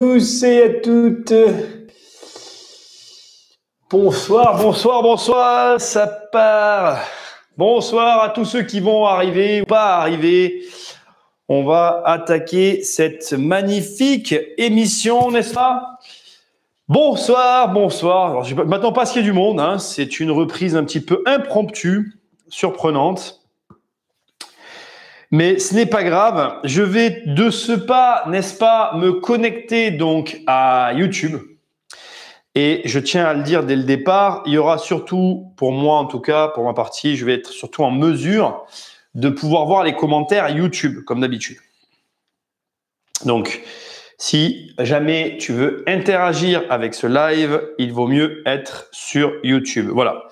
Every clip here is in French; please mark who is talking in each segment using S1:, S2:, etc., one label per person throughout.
S1: Tous et à toutes. Bonsoir, bonsoir, bonsoir, ça part. Bonsoir à tous ceux qui vont arriver ou pas arriver. On va attaquer cette magnifique émission, n'est-ce pas? Bonsoir, bonsoir. Alors, je ne m'attends pas à ce qu'il y ait du monde, hein. C'est une reprise un petit peu impromptue, surprenante. Mais ce n'est pas grave. Je vais de ce pas, n'est-ce pas, me connecter donc à YouTube. Et je tiens à le dire dès le départ, il y aura surtout, pour moi en tout cas, pour ma partie, je vais être surtout en mesure de pouvoir voir les commentaires YouTube, comme d'habitude. Donc, si jamais tu veux interagir avec ce live, il vaut mieux être sur YouTube. Voilà.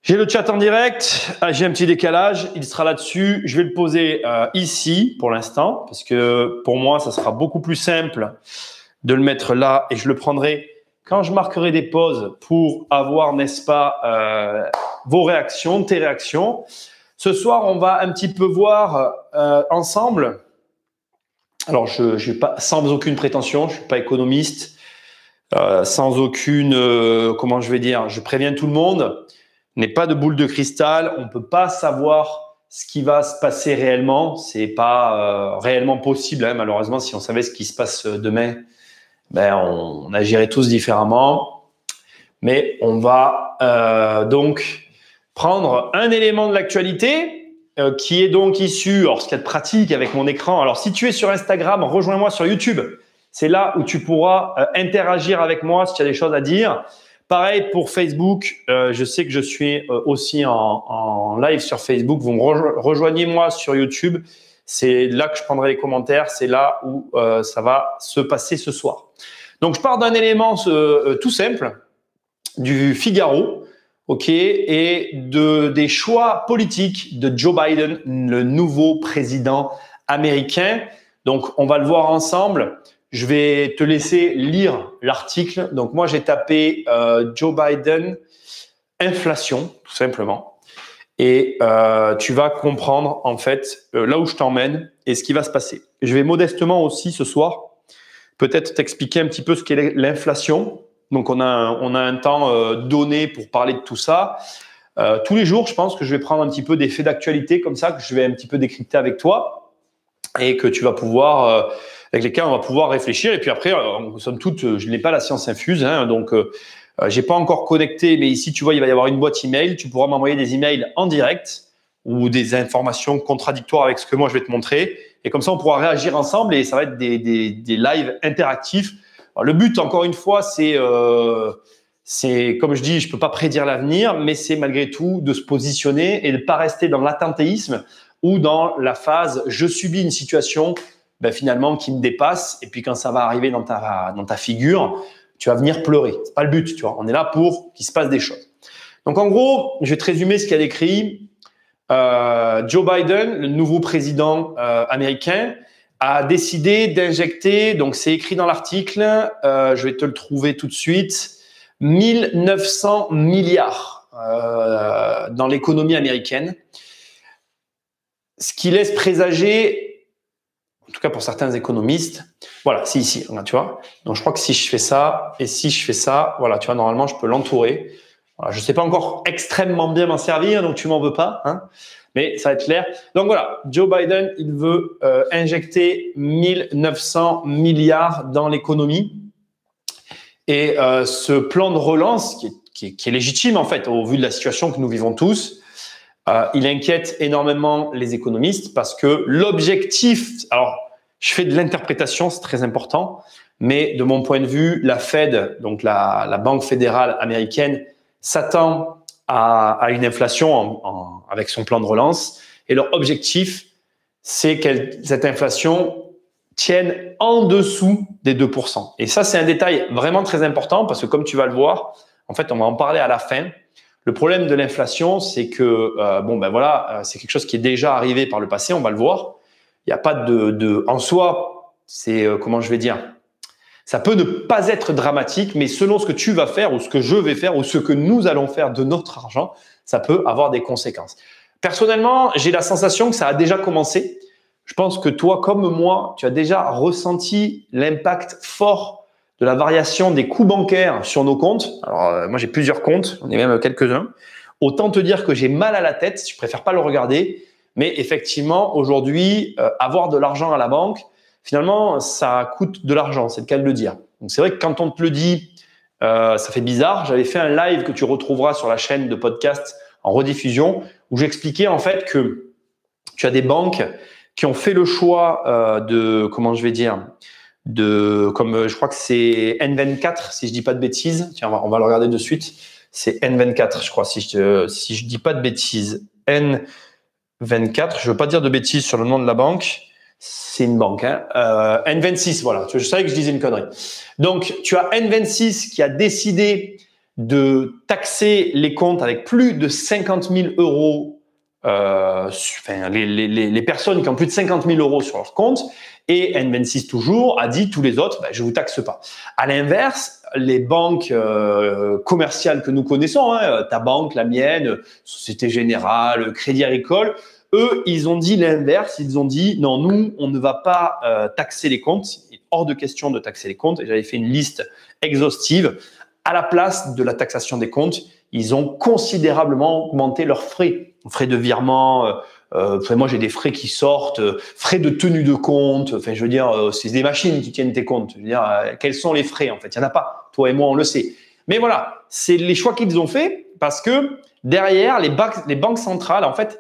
S1: J'ai le chat en direct, j'ai un petit décalage, il sera là-dessus. Je vais le poser ici pour l'instant, parce que pour moi, ça sera beaucoup plus simple de le mettre là et je le prendrai quand je marquerai des pauses pour avoir, n'est-ce pas, vos réactions, tes réactions. Ce soir, on va un petit peu voir ensemble. Alors, je vais pas, sans aucune prétention, je suis pas économiste, sans aucune, comment je vais dire, je préviens tout le monde. N'est pas de boule de cristal, on ne peut pas savoir ce qui va se passer réellement. C'est pas réellement possible, hein, malheureusement. Si on savait ce qui se passe demain, ben on agirait tous différemment. Mais on va donc prendre un élément de l'actualité qui est donc issu, alors ce qu'il y a de pratique avec mon écran. Alors si tu es sur Instagram, rejoins-moi sur YouTube. C'est là où tu pourras interagir avec moi si tu as des choses à dire. Pareil pour Facebook, je sais que je suis aussi en live sur Facebook. Vous me rejoignez-moi sur YouTube. C'est là que je prendrai les commentaires. C'est là où ça va se passer ce soir. Donc, je pars d'un élément tout simple du Figaro, ok, et des choix politiques de Joe Biden, le nouveau président américain. Donc, on va le voir ensemble. Je vais te laisser lire l'article. Donc, moi, j'ai tapé Joe Biden, inflation, tout simplement. Et tu vas comprendre, en fait, là où je t'emmène et ce qui va se passer. Je vais modestement aussi, ce soir, peut-être t'expliquer un petit peu ce qu'est l'inflation. Donc, on a un temps donné pour parler de tout ça. Tous les jours, je pense que je vais prendre un petit peu des faits d'actualité comme ça, que je vais un petit peu décrypter avec toi et que tu vas pouvoir... avec lesquels on va pouvoir réfléchir. Et puis après, somme toute, je n'ai pas la science infuse, hein, donc j'ai pas encore connecté, mais ici, tu vois, il va y avoir une boîte email. Tu pourras m'envoyer des emails en direct ou des informations contradictoires avec ce que moi, je vais te montrer. Et comme ça, on pourra réagir ensemble et ça va être des lives interactifs. Alors, le but, encore une fois, c'est comme je dis, je peux pas prédire l'avenir, mais c'est malgré tout de se positionner et de pas rester dans l'attentéisme ou dans la phase « je subis une situation » ben finalement qui me dépasse, et puis quand ça va arriver dans ta figure, tu vas venir pleurer. C'est pas le but, tu vois. On est là pour qu'il se passe des choses. Donc en gros, je vais te résumer ce qu'il y a d'écrit. Joe Biden, le nouveau président américain, a décidé d'injecter, donc c'est écrit dans l'article, je vais te le trouver tout de suite, 1900 milliards dans l'économie américaine, ce qui laisse présager, en tout cas pour certains économistes, voilà, c'est ici, tu vois. Donc, je crois que si je fais ça et si je fais ça, voilà, tu vois, normalement, je peux l'entourer. Voilà, je ne sais pas encore extrêmement bien m'en servir, donc tu m'en veux pas, hein, mais ça va être clair. Donc, voilà, Joe Biden, il veut injecter 1900 milliards dans l'économie. Et ce plan de relance, qui est légitime, en fait, au vu de la situation que nous vivons tous, il inquiète énormément les économistes parce que l'objectif, alors je fais de l'interprétation, c'est très important, mais de mon point de vue, la Fed, donc la Banque fédérale américaine, s'attend à une inflation avec son plan de relance et leur objectif, c'est que cette inflation tienne en dessous des 2%. Et ça, c'est un détail vraiment très important parce que comme tu vas le voir, en fait, on va en parler à la fin. Le problème de l'inflation, c'est que c'est quelque chose qui est déjà arrivé par le passé, on va le voir. Il n'y a pas en soi, c'est comment je vais dire, ça peut ne pas être dramatique, mais selon ce que tu vas faire ou ce que je vais faire ou ce que nous allons faire de notre argent, ça peut avoir des conséquences. Personnellement, j'ai la sensation que ça a déjà commencé. je pense que toi, comme moi, tu as déjà ressenti l'impact fort de la variation des coûts bancaires sur nos comptes. Alors, moi, j'ai plusieurs comptes, on est même quelques-uns. Autant te dire que j'ai mal à la tête, je préfère pas le regarder. Mais effectivement, aujourd'hui, avoir de l'argent à la banque, finalement, ça coûte de l'argent, c'est le cas de le dire. Donc, c'est vrai que quand on te le dit, ça fait bizarre. J'avais fait un live que tu retrouveras sur la chaîne de podcast en rediffusion où j'expliquais en fait que tu as des banques qui ont fait le choix comment je vais dire, comme je crois que c'est N24, si je dis pas de bêtises. Tiens, on va le regarder de suite. C'est N24, je crois, si je dis pas de bêtises. N24, je veux pas dire de bêtises sur le nom de la banque. C'est une banque, hein. N26, voilà. Je savais que je disais une connerie. Donc, tu as N26 qui a décidé de taxer les comptes avec plus de 50 000 euros. Les personnes qui ont plus de 50 000 euros sur leur compte. Et N26 toujours a dit tous les autres, je vous taxe pas. À l'inverse, les banques commerciales que nous connaissons, hein, ta banque, la mienne, Société Générale, Crédit Agricole, eux, ils ont dit l'inverse. Ils ont dit non, nous, on ne va pas taxer les comptes. Il est hors de question de taxer les comptes. Et j'avais fait une liste exhaustive. À la place de la taxation des comptes, ils ont considérablement augmenté leurs frais de virement. Moi, j'ai des frais qui sortent, frais de tenue de compte. Enfin, je veux dire, c'est des machines qui tiennent tes comptes. Je veux dire, quels sont les frais en fait? Il y en a pas. Toi et moi, on le sait. Mais voilà, c'est les choix qu'ils ont fait parce que derrière, les banques centrales, en fait,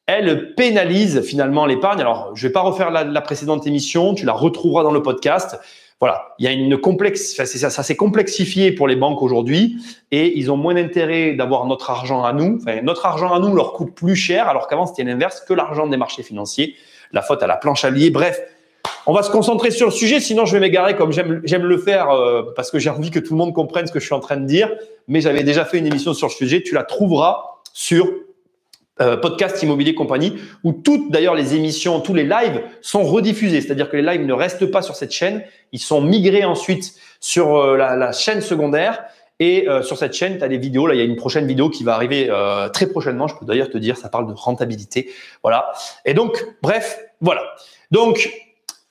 S1: elles pénalisent finalement l'épargne. Alors, je vais pas refaire la précédente émission. Tu la retrouveras dans le podcast. Voilà, il y a ça s'est complexifié pour les banques aujourd'hui et ils ont moins d'intérêt d'avoir notre argent à nous. Enfin, notre argent à nous leur coûte plus cher alors qu'avant c'était l'inverse, que l'argent des marchés financiers. La faute à la planche à billets. Bref, on va se concentrer sur le sujet, sinon je vais m'égarer comme j'aime le faire parce que j'ai envie que tout le monde comprenne ce que je suis en train de dire. Mais j'avais déjà fait une émission sur le sujet, tu la trouveras sur Podcast Immobilier Compagnie, où toutes d'ailleurs les émissions, tous les lives sont rediffusés. C'est-à-dire que les lives ne restent pas sur cette chaîne, ils sont migrés ensuite sur la chaîne secondaire. Et sur cette chaîne, tu as des vidéos. Là, il y a une prochaine vidéo qui va arriver très prochainement. Je peux d'ailleurs te dire, ça parle de rentabilité. Voilà. Et donc, bref, voilà. Donc,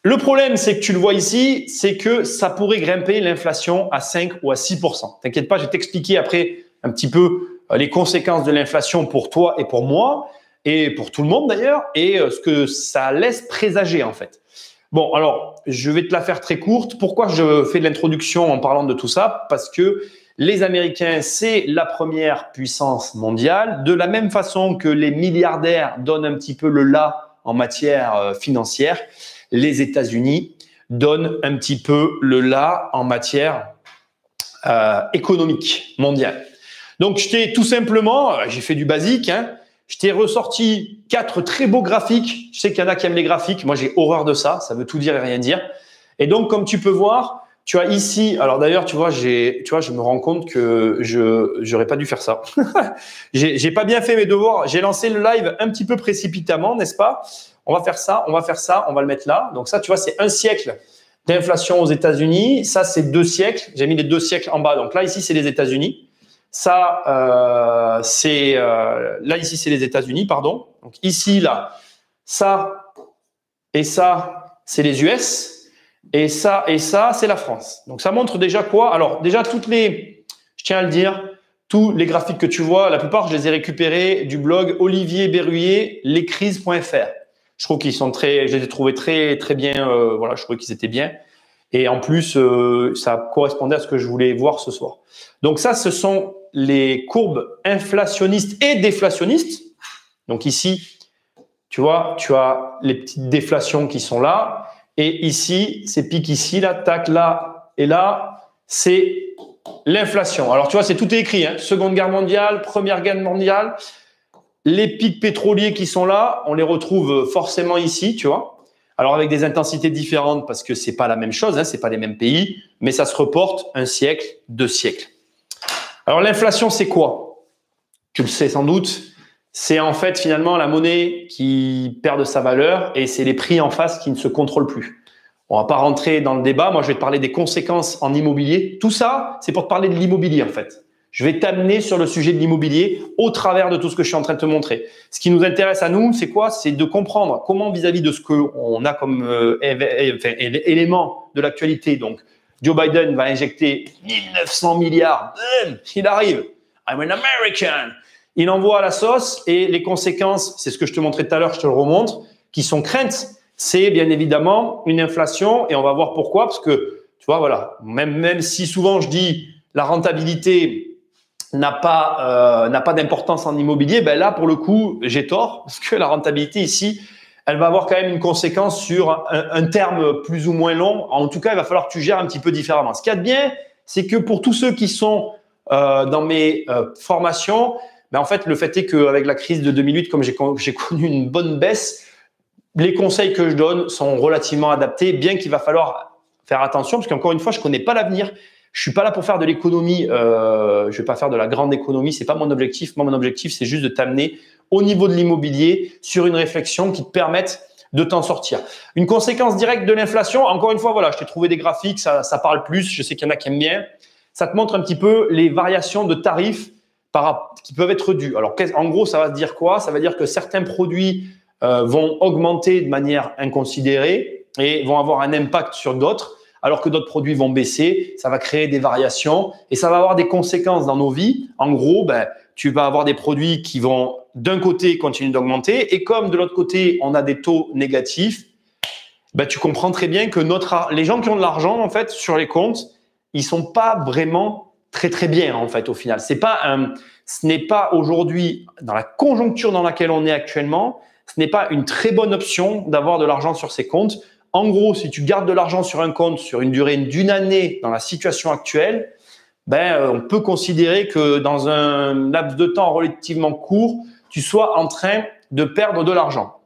S1: le problème, c'est que tu le vois ici, c'est que ça pourrait grimper l'inflation à 5 ou à 6%. T'inquiète pas, je vais t'expliquer après un petit peu les conséquences de l'inflation pour toi et pour moi, et pour tout le monde d'ailleurs, et ce que ça laisse présager en fait. Bon, alors, je vais te la faire très courte. Pourquoi je fais de l'introduction en parlant de tout ça? Parce que les Américains, c'est la première puissance mondiale. De la même façon que les milliardaires donnent un petit peu le là en matière financière, les États-Unis donnent un petit peu le là en matière économique mondiale. Donc, je t'ai tout simplement, j'ai fait du basique, hein, je t'ai ressorti 4 très beaux graphiques. Je sais qu'il y en a qui aiment les graphiques. Moi, j'ai horreur de ça. Ça veut tout dire et rien dire. Et donc, comme tu peux voir, tu as ici, alors d'ailleurs, tu vois, je me rends compte que j'aurais pas dû faire ça. j'ai pas bien fait mes devoirs. J'ai lancé le live un petit peu précipitamment, n'est-ce pas? On va faire ça, on va le mettre là. Donc ça, tu vois, c'est 1 siècle d'inflation aux États-Unis. Ça, c'est 2 siècles. J'ai mis les 2 siècles en bas. Donc là, ici, c'est les États-Unis. Ça, là, ici, c'est les États-Unis, pardon. Donc ici, là, ça et ça, c'est les US. Et ça, c'est la France. Donc, ça montre déjà quoi? Alors, déjà, je tiens à le dire, tous les graphiques que tu vois, la plupart, je les ai récupérés du blog Olivier Berruyer, lescrises.fr. Je trouve qu'ils sont je les ai trouvés très, très bien. Voilà, je trouvais qu'ils étaient bien. Et en plus, ça correspondait à ce que je voulais voir ce soir. Donc, ça, ce sont les courbes inflationnistes et déflationnistes. Donc, ici, tu vois, tu as les petites déflations qui sont là. Et ici, ces pics ici, là, tac, là et là, c'est l'inflation. Alors, tu vois, tout est écrit, hein. Seconde Guerre mondiale, Première Guerre mondiale. Les pics pétroliers qui sont là, on les retrouve forcément ici, tu vois. Alors, avec des intensités différentes parce que c'est pas la même chose, hein, c'est pas les mêmes pays, mais ça se reporte 1 siècle, 2 siècles. Alors, l'inflation, c'est quoi? Tu le sais sans doute. C'est en fait finalement la monnaie qui perd de sa valeur et c'est les prix en face qui ne se contrôlent plus. On va pas rentrer dans le débat. Moi, je vais te parler des conséquences en immobilier. Tout ça, c'est pour te parler de l'immobilier en fait. Je vais t'amener sur le sujet de l'immobilier au travers de tout ce que je suis en train de te montrer. Ce qui nous intéresse à nous, c'est quoi? C'est de comprendre comment vis-à-vis de ce qu'on a comme élément de l'actualité. Donc, Joe Biden va injecter 1900 milliards. Il arrive. I'm an American. Il envoie la sauce et les conséquences, c'est ce que je te montrais tout à l'heure, je te le remontre, qui sont craintes. C'est bien évidemment une inflation et on va voir pourquoi. Parce que, tu vois, voilà, même si souvent je dis la rentabilité n'a pas d'importance en immobilier, ben là, pour le coup, j'ai tort. Parce que la rentabilité ici, elle va avoir quand même une conséquence sur un terme plus ou moins long. En tout cas, il va falloir que tu gères un petit peu différemment. Ce qu'il y a de bien, c'est que pour tous ceux qui sont dans mes formations, ben en fait, le fait est qu'avec la crise de 2008, comme j'ai connu une bonne baisse, les conseils que je donne sont relativement adaptés, bien qu'il va falloir faire attention, parce qu'encore une fois, je connais pas l'avenir. Je suis pas là pour faire de l'économie. Je vais pas faire de la grande économie. C'est pas mon objectif. Moi, mon objectif, c'est juste de t'amener au niveau de l'immobilier sur une réflexion qui te permette de t'en sortir. Une conséquence directe de l'inflation. Encore une fois, voilà, je t'ai trouvé des graphiques. Ça parle plus. Je sais qu'il y en a qui aiment bien. Ça te montre un petit peu les variations de tarifs qui peuvent être dues. Alors, en gros, ça va se dire quoi? Ça va dire que certains produits vont augmenter de manière inconsidérée et vont avoir un impact sur d'autres, alors que d'autres produits vont baisser. Ça va créer des variations et ça va avoir des conséquences dans nos vies. En gros, ben, tu vas avoir des produits qui vont d'un côté continuer d'augmenter et comme de l'autre côté, on a des taux négatifs, ben, tu comprends très bien que les gens qui ont de l'argent en fait sur les comptes, ils sont pas vraiment très très bien en fait au final. Ce n'est pas aujourd'hui dans la conjoncture dans laquelle on est actuellement, ce n'est pas une très bonne option d'avoir de l'argent sur ces comptes. En gros, si tu gardes de l'argent sur un compte sur une durée d'une année dans la situation actuelle, ben, on peut considérer que dans un laps de temps relativement court, tu sois en train de perdre de l'argent.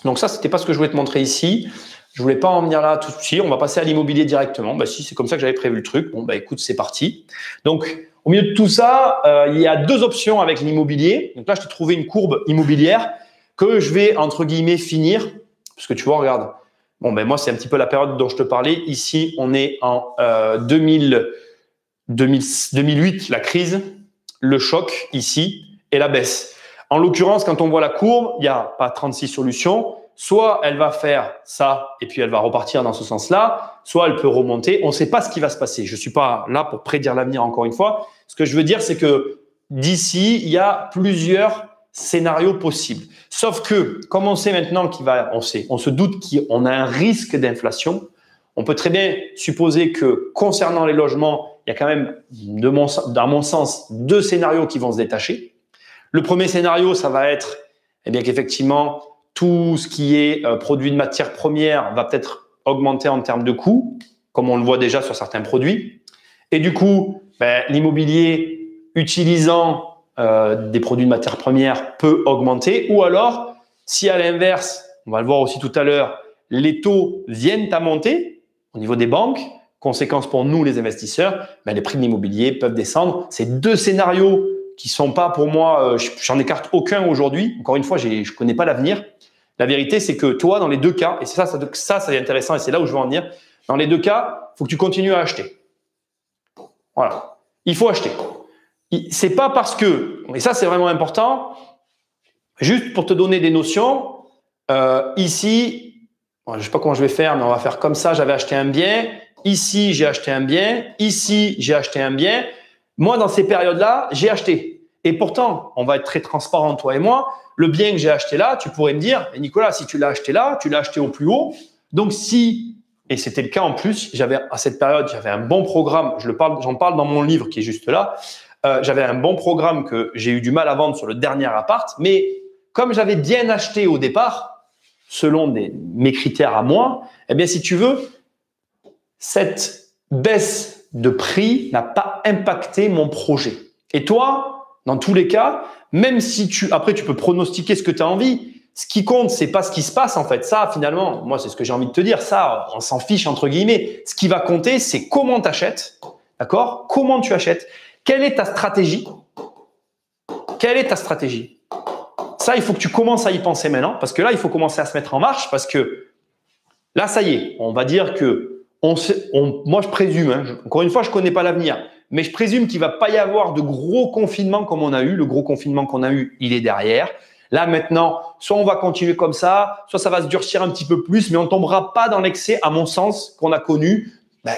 S1: Donc ça, c'était pas ce que je voulais te montrer ici. Je voulais pas en venir là tout de suite. On va passer à l'immobilier directement. Ben si, c'est comme ça que j'avais prévu le truc. Bon, ben écoute, c'est parti. Donc, au milieu de tout ça, il y a deux options avec l'immobilier. Donc là, je t'ai trouvé une courbe immobilière que je vais, entre guillemets, finir. Parce que tu vois, regarde. Bon, ben moi, c'est un petit peu la période dont je te parlais. Ici, on est en 2008, la crise, le choc ici et la baisse. En l'occurrence, quand on voit la courbe, il n'y a pas 36 solutions. Soit elle va faire ça et puis elle va repartir dans ce sens-là, soit elle peut remonter. On ne sait pas ce qui va se passer. Je ne suis pas là pour prédire l'avenir encore une fois. Ce que je veux dire, c'est que d'ici, il y a plusieurs scénarios possibles. Sauf que, comme on sait maintenant on se doute qu'on a un risque d'inflation, on peut très bien supposer que concernant les logements, il y a quand même, dans mon sens, deux scénarios qui vont se détacher. Le premier scénario, ça va être qu'effectivement, tout ce qui est produit de matière première va peut-être augmenter en termes de coûts, comme on le voit déjà sur certains produits. Et du coup, l'immobilier utilisant des produits de matière première peut augmenter. Ou alors, si à l'inverse, on va le voir aussi tout à l'heure, les taux viennent à monter au niveau des banques, conséquence pour nous les investisseurs, les prix de l'immobilier peuvent descendre. C'est deux scénarios qui sont pas pour moi, j'en écarte aucun aujourd'hui. Encore une fois, je connais pas l'avenir. La vérité, c'est que toi, dans les deux cas, et ça c'est intéressant et c'est là où je veux en venir, dans les deux cas, il faut que tu continues à acheter. Voilà. Il faut acheter. C'est pas parce que, et ça c'est vraiment important, juste pour te donner des notions, ici, je sais pas comment je vais faire, mais on va faire comme ça, j'avais acheté un bien, ici j'ai acheté un bien, ici j'ai acheté un bien. Moi, dans ces périodes-là, j'ai acheté. Et pourtant, on va être très transparent, toi et moi, le bien que j'ai acheté là, tu pourrais me dire, Nicolas, si tu l'as acheté là, tu l'as acheté au plus haut. Donc si, et c'était le cas en plus, à cette période, j'avais un bon programme, j'en parle dans mon livre qui est juste là, j'avais un bon programme que j'ai eu du mal à vendre sur le dernier appart, mais comme j'avais bien acheté au départ, selon mes critères à moi, si tu veux, cette baisse de prix n'a pas impacté mon projet. Et toi, dans tous les cas, même si après tu peux pronostiquer ce que tu as envie, ce qui compte, c'est pas ce qui se passe en fait. Ça, finalement, moi, c'est ce que j'ai envie de te dire. Ça, on s'en fiche entre guillemets. Ce qui va compter, c'est comment tu achètes. D'accord? Comment tu achètes? Quelle est ta stratégie? Quelle est ta stratégie? Ça, il faut que tu commences à y penser maintenant parce que là, il faut commencer à se mettre en marche parce que là, ça y est, on va dire que moi, je présume, hein, encore une fois, je ne connais pas l'avenir, mais je présume qu'il ne va pas y avoir de gros confinement comme on a eu. Le gros confinement qu'on a eu, il est derrière. Là, maintenant, soit on va continuer comme ça, soit ça va se durcir un petit peu plus, mais on ne tombera pas dans l'excès, à mon sens, qu'on a connu,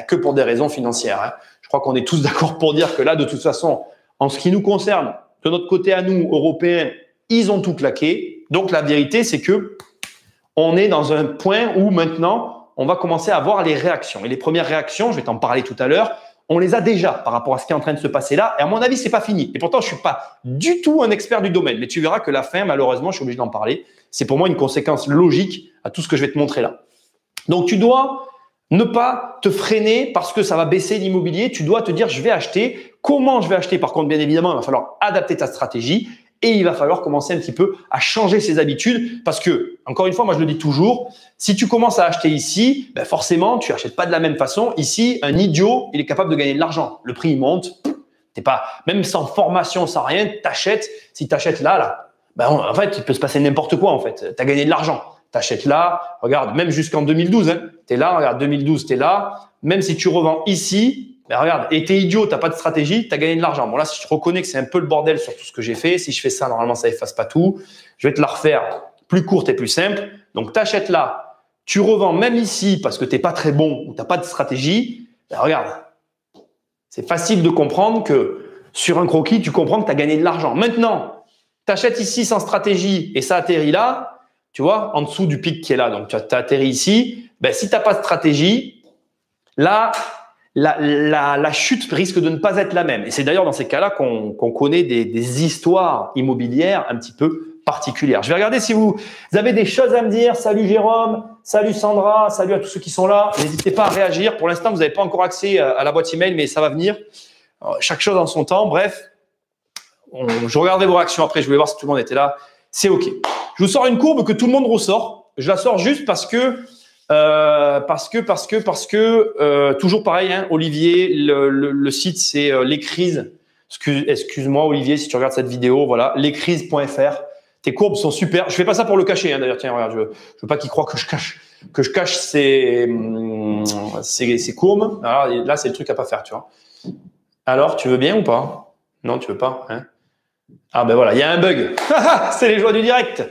S1: que pour des raisons financières. Hein. Je crois qu'on est tous d'accord pour dire que là, de toute façon, en ce qui nous concerne, de notre côté à nous, Européens, ils ont tout claqué. Donc, la vérité, c'est que on est dans un point où maintenant, on va commencer à voir les réactions. Et les premières réactions, je vais t'en parler tout à l'heure, on les a déjà par rapport à ce qui est en train de se passer là. Et à mon avis, c'est pas fini. Et pourtant, je suis pas du tout un expert du domaine. Mais tu verras que la fin, malheureusement, je suis obligé d'en parler. C'est pour moi une conséquence logique à tout ce que je vais te montrer là. Donc, tu dois ne pas te freiner parce que ça va baisser l'immobilier. Tu dois te dire, je vais acheter. Comment je vais acheter? Par contre, bien évidemment, il va falloir adapter ta stratégie. Et il va falloir commencer un petit peu à changer ses habitudes parce que, encore une fois, moi je le dis toujours, si tu commences à acheter ici, forcément, tu n'achètes pas de la même façon. Ici, un idiot, il est capable de gagner de l'argent. Le prix, il monte. T'es pas, même sans formation, sans rien, t'achètes. Si tu achètes là, en fait, il peut se passer n'importe quoi en fait. Tu as gagné de l'argent. Tu achètes là, regarde, même jusqu'en 2012, hein, tu es là, regarde, 2012, tu es là. Même si tu revends ici, regarde, et t'es idiot, t'as pas de stratégie, t'as gagné de l'argent. Bon là, si je reconnais que c'est un peu le bordel sur tout ce que j'ai fait, si je fais ça, normalement, ça efface pas tout. Je vais te la refaire plus courte et plus simple. Donc, t'achètes là, tu revends même ici parce que t'es pas très bon ou t'as pas de stratégie. Regarde, c'est facile de comprendre que sur un croquis, tu comprends que t'as gagné de l'argent. Maintenant, t'achètes ici sans stratégie et ça atterrit là, tu vois, en dessous du pic qui est là. Donc, tu as atterri ici. Si t'as pas de stratégie, là, la chute risque de ne pas être la même. Et c'est d'ailleurs dans ces cas-là qu'on connaît des histoires immobilières un petit peu particulières. Je vais regarder si vous avez des choses à me dire. Salut Jérôme, salut Sandra, salut à tous ceux qui sont là. N'hésitez pas à réagir. Pour l'instant, vous n'avez pas encore accès à la boîte email, mais ça va venir. Alors, chaque chose en son temps. Bref, je regarderai vos réactions après. Je voulais voir si tout le monde était là. C'est OK. Je vous sors une courbe que tout le monde ressort. Je la sors juste parce que toujours pareil, hein, Olivier, le site c'est Les Crises. Excuse-moi Olivier si tu regardes cette vidéo, voilà, lescrises.fr. Tes courbes sont super. Je fais pas ça pour le cacher, hein, d'ailleurs. Tiens, regarde, je veux pas qu'ils croient que je cache ces courbes. Alors, là, c'est le truc à pas faire, tu vois. Alors, tu veux bien ou pas? Non, tu veux pas, hein? Ah ben voilà, il y a un bug. C'est les joies du direct.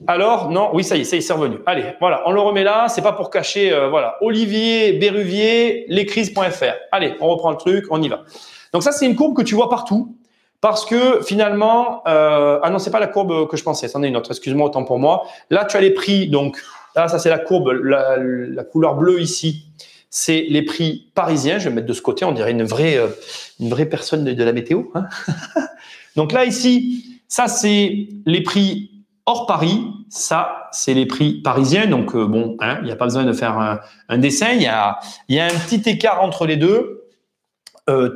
S1: Alors, non, oui, ça y est, c'est revenu. Allez, voilà, on le remet là. C'est pas pour cacher, voilà. Olivier Berruvier, lescrises.fr. Allez, on reprend le truc, on y va. Donc ça, c'est une courbe que tu vois partout parce que finalement, ah non, c'est pas la courbe que je pensais. C'en est une autre. Excuse-moi, autant pour moi. Là, tu as les prix. Donc là, ça c'est la courbe, la couleur bleue ici. C'est les prix parisiens. Je vais mettre de ce côté. On dirait une vraie personne de la météo. Hein. Donc là, ici, ça c'est les prix hors Paris, ça, c'est les prix parisiens. Donc, bon, hein, il n'y a pas besoin de faire un dessin. Il y a un petit écart entre les deux.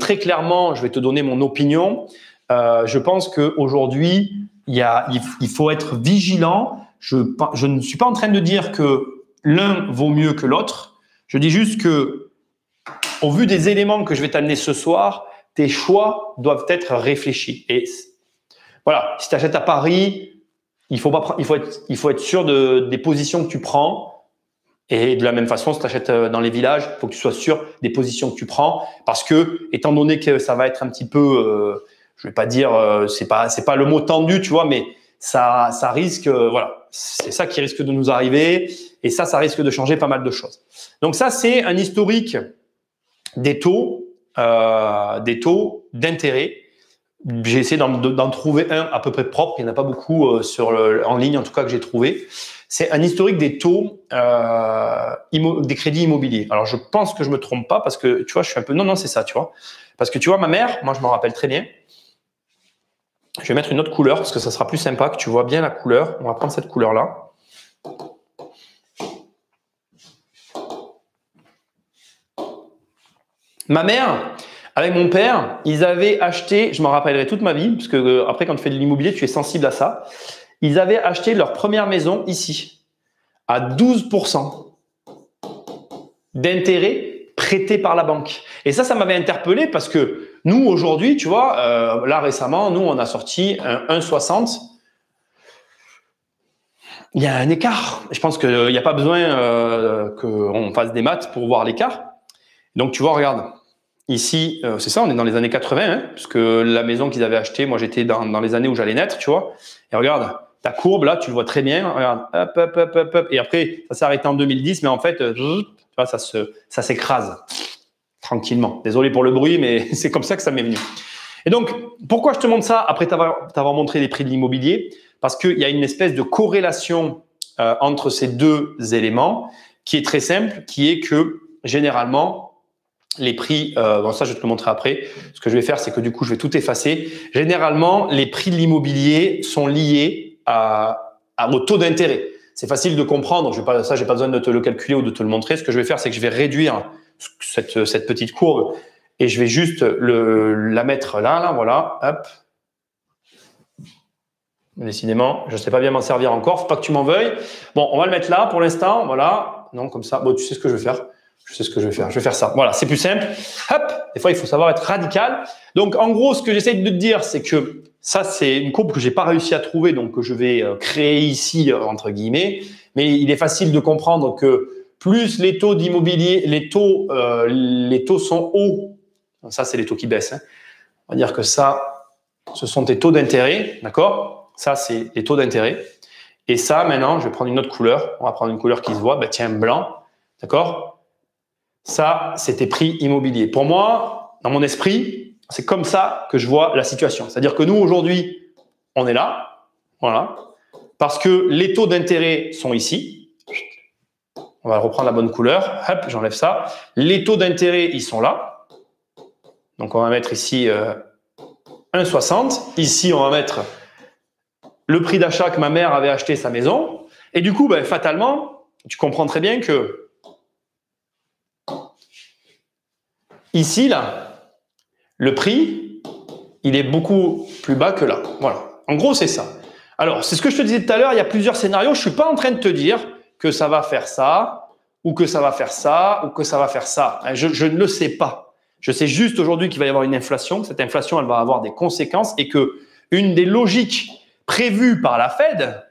S1: Très clairement, je vais te donner mon opinion. Je pense qu'aujourd'hui, il faut être vigilant. Je ne suis pas en train de dire que l'un vaut mieux que l'autre. Je dis juste que, au vu des éléments que je vais t'amener ce soir, tes choix doivent être réfléchis. Et voilà, si tu achètes à Paris, il faut être sûr des positions que tu prends. Et de la même façon, si tu achètes dans les villages, il faut que tu sois sûr des positions que tu prends. Parce que, étant donné que ça va être un petit peu, je vais pas dire, c'est pas le mot tendu, tu vois, mais ça risque, voilà. C'est ça qui risque de nous arriver. Et ça risque de changer pas mal de choses. Donc ça, c'est un historique des taux d'intérêt. J'ai essayé d'en trouver un à peu près propre. Il n'y en a pas beaucoup en ligne, en tout cas, que j'ai trouvé. C'est un historique des taux des crédits immobiliers. Alors, je pense que je me trompe pas parce que, tu vois, je suis un peu… Non, c'est ça, tu vois. Parce que, tu vois, ma mère, moi, je m'en rappelle très bien. Je vais mettre une autre couleur parce que ça sera plus sympa, que tu vois bien la couleur. On va prendre cette couleur-là. Ma mère… Avec mon père, ils avaient acheté, je m'en rappellerai toute ma vie, parce que après, quand tu fais de l'immobilier, tu es sensible à ça. Ils avaient acheté leur première maison ici, à 12% d'intérêt prêté par la banque. Et ça m'avait interpellé parce que nous, aujourd'hui, tu vois, là récemment, nous, on a sorti un 1,60. il y a un écart. Je pense qu'il n'y a pas besoin qu'on fasse des maths pour voir l'écart. Donc, tu vois, regarde. Ici, c'est ça, on est dans les années 80, hein, parce que la maison qu'ils avaient achetée, moi, j'étais dans les années où j'allais naître, tu vois. Et regarde, ta courbe, là, tu le vois très bien. Regarde, hop, hop, hop, hop, hop. Et après, ça s'est arrêté en 2010, mais en fait, tu vois, ça s'écrase tranquillement. Désolé pour le bruit, mais c'est comme ça que ça m'est venu. Et donc, pourquoi je te montre ça après t'avoir montré les prix de l'immobilier? Parce qu'il y a une espèce de corrélation entre ces deux éléments qui est très simple, qui est que généralement, les prix, bon ça je vais te le montrer après, ce que je vais faire c'est que du coup je vais tout effacer. Généralement, les prix de l'immobilier sont liés au taux d'intérêt. C'est facile de comprendre, j'ai pas besoin de te le calculer ou de te le montrer. Ce que je vais faire c'est que je vais réduire cette petite courbe et je vais juste la mettre là, voilà, hop. Décidément, je ne sais pas bien m'en servir encore, faut pas que tu m'en veuilles. Bon, on va le mettre là pour l'instant, voilà. Non, comme ça, bon, tu sais ce que je vais faire. Je sais ce que je vais faire. Je vais faire ça. Voilà, c'est plus simple. Hop, des fois, il faut savoir être radical. Donc, en gros, ce que j'essaie de te dire, c'est que ça, c'est une courbe que j'ai pas réussi à trouver, donc que je vais créer ici, entre guillemets. Mais il est facile de comprendre que plus les taux d'immobilier, les taux sont hauts. Ça, c'est les taux qui baissent, hein. On va dire que ça, ce sont tes taux d'intérêt, d'accord? Ça, c'est les taux d'intérêt. Et ça, maintenant, je vais prendre une autre couleur. On va prendre une couleur qui se voit. Ben, tiens, blanc, d'accord? Ça, c'est tes prix immobiliers. Pour moi, dans mon esprit, c'est comme ça que je vois la situation. C'est-à-dire que nous, aujourd'hui, on est là, voilà, parce que les taux d'intérêt sont ici. On va reprendre la bonne couleur. Hop, j'enlève ça. Les taux d'intérêt, ils sont là. Donc, on va mettre ici 1,60. Ici, on va mettre le prix d'achat que ma mère avait acheté sa maison. Et du coup, ben, fatalement, tu comprends très bien que ici, là, le prix, il est beaucoup plus bas que là. Voilà. En gros, c'est ça. Alors, c'est ce que je te disais tout à l'heure, il y a plusieurs scénarios. Je ne suis pas en train de te dire que ça va faire ça, ou que ça va faire ça, ou que ça va faire ça. Je ne le sais pas. Je sais juste aujourd'hui qu'il va y avoir une inflation. Cette inflation, elle va avoir des conséquences et que une des logiques prévues par la Fed,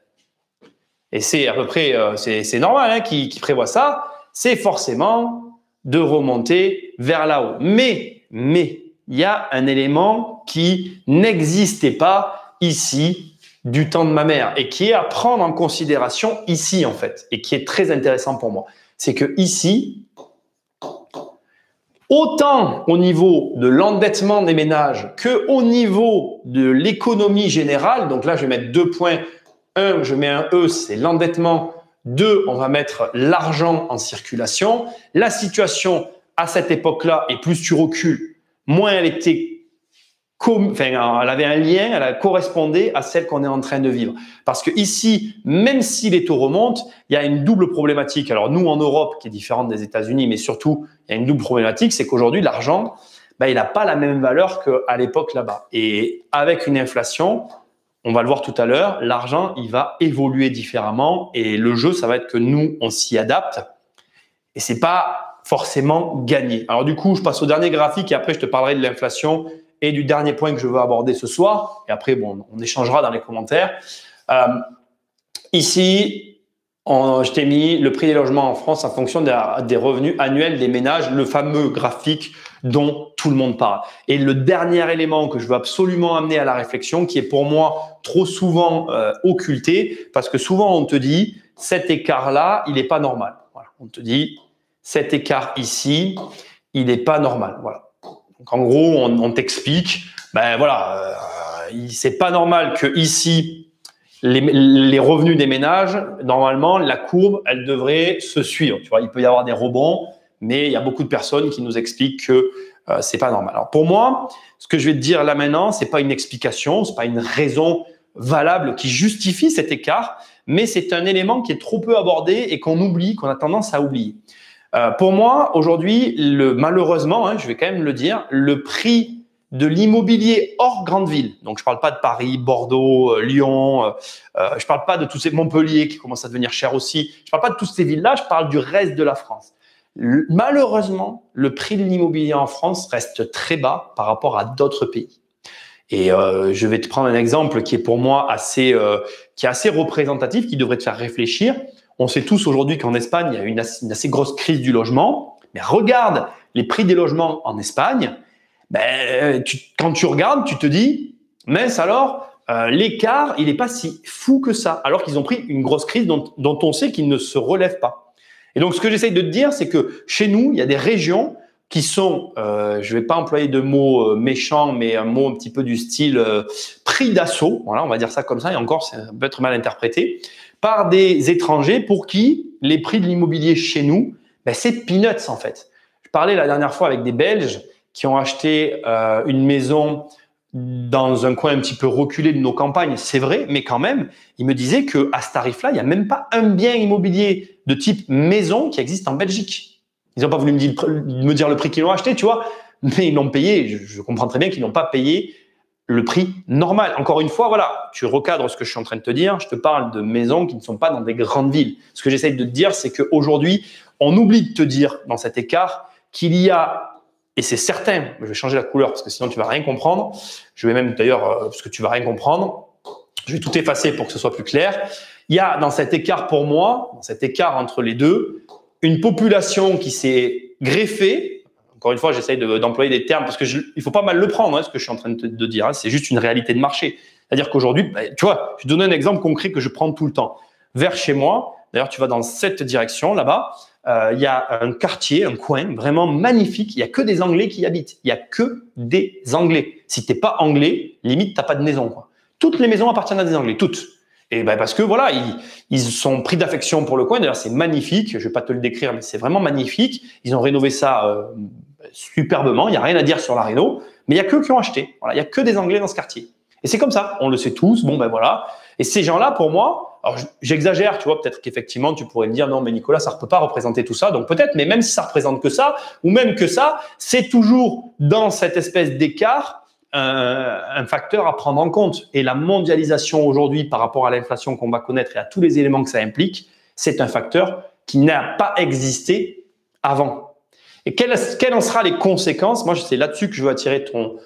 S1: et c'est à peu près, c'est normal hein, qui prévoit ça, c'est forcément de remonter vers là-haut. Mais, il y a un élément qui n'existait pas ici du temps de ma mère et qui est à prendre en considération ici, en fait, et qui est très intéressant pour moi. C'est que ici, autant au niveau de l'endettement des ménages que au niveau de l'économie générale, donc là, je vais mettre 2 points. 1, je mets un E, c'est l'endettement. 2, on va mettre l'argent en circulation. La situation à cette époque-là, et plus tu recules, moins elle était, elle avait un lien, elle correspondait à celle qu'on est en train de vivre. Parce que ici, même si les taux remontent, il y a une double problématique. Alors nous, en Europe, qui est différente des États-Unis, mais surtout, il y a une double problématique, c'est qu'aujourd'hui, l'argent, il n'a pas la même valeur qu'à l'époque là-bas. Et avec une inflation, on va le voir tout à l'heure, l'argent, il va évoluer différemment et le jeu, ça va être que nous, on s'y adapte et c'est pas forcément gagné. Alors du coup, je passe au dernier graphique et après, je te parlerai de l'inflation et du dernier point que je veux aborder ce soir. Et après, bon, on échangera dans les commentaires. Ici, je t'ai mis le prix des logements en France en fonction des revenus annuels des ménages, le fameux graphique dont tout le monde parle. Et le dernier élément que je veux absolument amener à la réflexion, qui est pour moi trop souvent occulté, parce que souvent on te dit cet écart-là, il n'est pas normal. Voilà. On te dit cet écart ici, il n'est pas normal. Voilà. Donc en gros, on t'explique, voilà, c'est pas normal que ici les revenus des ménages, normalement, la courbe, elle devrait se suivre. Tu vois, il peut y avoir des rebonds, mais il y a beaucoup de personnes qui nous expliquent que c'est pas normal. Alors pour moi, ce que je vais te dire là maintenant, c'est pas une explication, c'est pas une raison valable qui justifie cet écart, mais c'est un élément qui est trop peu abordé et qu'on oublie, qu'on a tendance à oublier. Pour moi, aujourd'hui, malheureusement, hein, je vais quand même le dire, le prix de l'immobilier hors grande ville. Donc, je parle pas de Paris, Bordeaux, Lyon. Je parle pas de tous ces Montpellier qui commencent à devenir cher aussi. Je parle pas de toutes ces villes-là. Je parle du reste de la France. Malheureusement, le prix de l'immobilier en France reste très bas par rapport à d'autres pays. Et je vais te prendre un exemple qui est pour moi assez représentatif, qui devrait te faire réfléchir. On sait tous aujourd'hui qu'en Espagne, il y a une assez grosse crise du logement. Mais regarde les prix des logements en Espagne. Ben, quand tu regardes, tu te dis, mince alors, l'écart, il n'est pas si fou que ça. Alors qu'ils ont pris une grosse crise dont on sait qu'ils ne se relèvent pas. Et donc, ce que j'essaye de te dire, c'est que chez nous, il y a des régions qui sont, je vais pas employer de mots méchants, mais un mot un petit peu du style pris d'assaut. Voilà, on va dire ça comme ça. Et encore, ça peut être mal interprété par des étrangers pour qui les prix de l'immobilier chez nous, ben, c'est peanuts en fait. Je parlais la dernière fois avec des Belges qui ont acheté une maison dans un coin un petit peu reculé de nos campagnes, c'est vrai, mais quand même, ils me disaient qu'à ce tarif-là, il n'y a même pas un bien immobilier de type maison qui existe en Belgique. Ils n'ont pas voulu me dire le prix qu'ils l'ont acheté, tu vois, mais ils l'ont payé. Je comprends très bien qu'ils n'ont pas payé le prix normal. Encore une fois, voilà, tu recadres ce que je suis en train de te dire. Je te parle de maisons qui ne sont pas dans des grandes villes. Ce que j'essaye de te dire, c'est qu'aujourd'hui, on oublie de te dire dans cet écart qu'il y a, et c'est certain, je vais changer la couleur parce que sinon tu vas rien comprendre. Je vais même d'ailleurs, parce que tu vas rien comprendre, je vais tout effacer pour que ce soit plus clair. Il y a dans cet écart pour moi, dans cet écart entre les deux, une population qui s'est greffée. Encore une fois, j'essaye d'employer des termes parce que il faut pas mal le prendre, hein, ce que je suis en train de dire. Hein, c'est juste une réalité de marché. C'est-à-dire qu'aujourd'hui, bah, tu vois, je vais te donner un exemple concret que je prends tout le temps. Vers chez moi, d'ailleurs, tu vas dans cette direction là-bas. Il y a un quartier, un coin vraiment magnifique. Il y a que des Anglais qui y habitent. Il y a que des Anglais. Si t'es pas anglais, limite t'as pas de maison, quoi. Toutes les maisons appartiennent à des Anglais, toutes. Et ben parce que voilà, ils sont pris d'affection pour le coin. D'ailleurs, c'est magnifique. Je vais pas te le décrire, mais c'est vraiment magnifique. Ils ont rénové ça superbement. Il y a rien à dire sur la réno, mais il y a que qui ont acheté. Voilà, il y a que des Anglais dans ce quartier. Et c'est comme ça. On le sait tous. Bon ben voilà. Et ces gens-là, pour moi, alors j'exagère, tu vois, peut-être qu'effectivement tu pourrais me dire non mais Nicolas, ça ne peut pas représenter tout ça, donc peut-être, mais même si ça représente que ça, ou même que ça, c'est toujours dans cette espèce d'écart un facteur à prendre en compte. Et la mondialisation aujourd'hui par rapport à l'inflation qu'on va connaître et à tous les éléments que ça implique, c'est un facteur qui n'a pas existé avant. Et quelles en seront les conséquences? Moi, c'est là-dessus que je veux attirer ton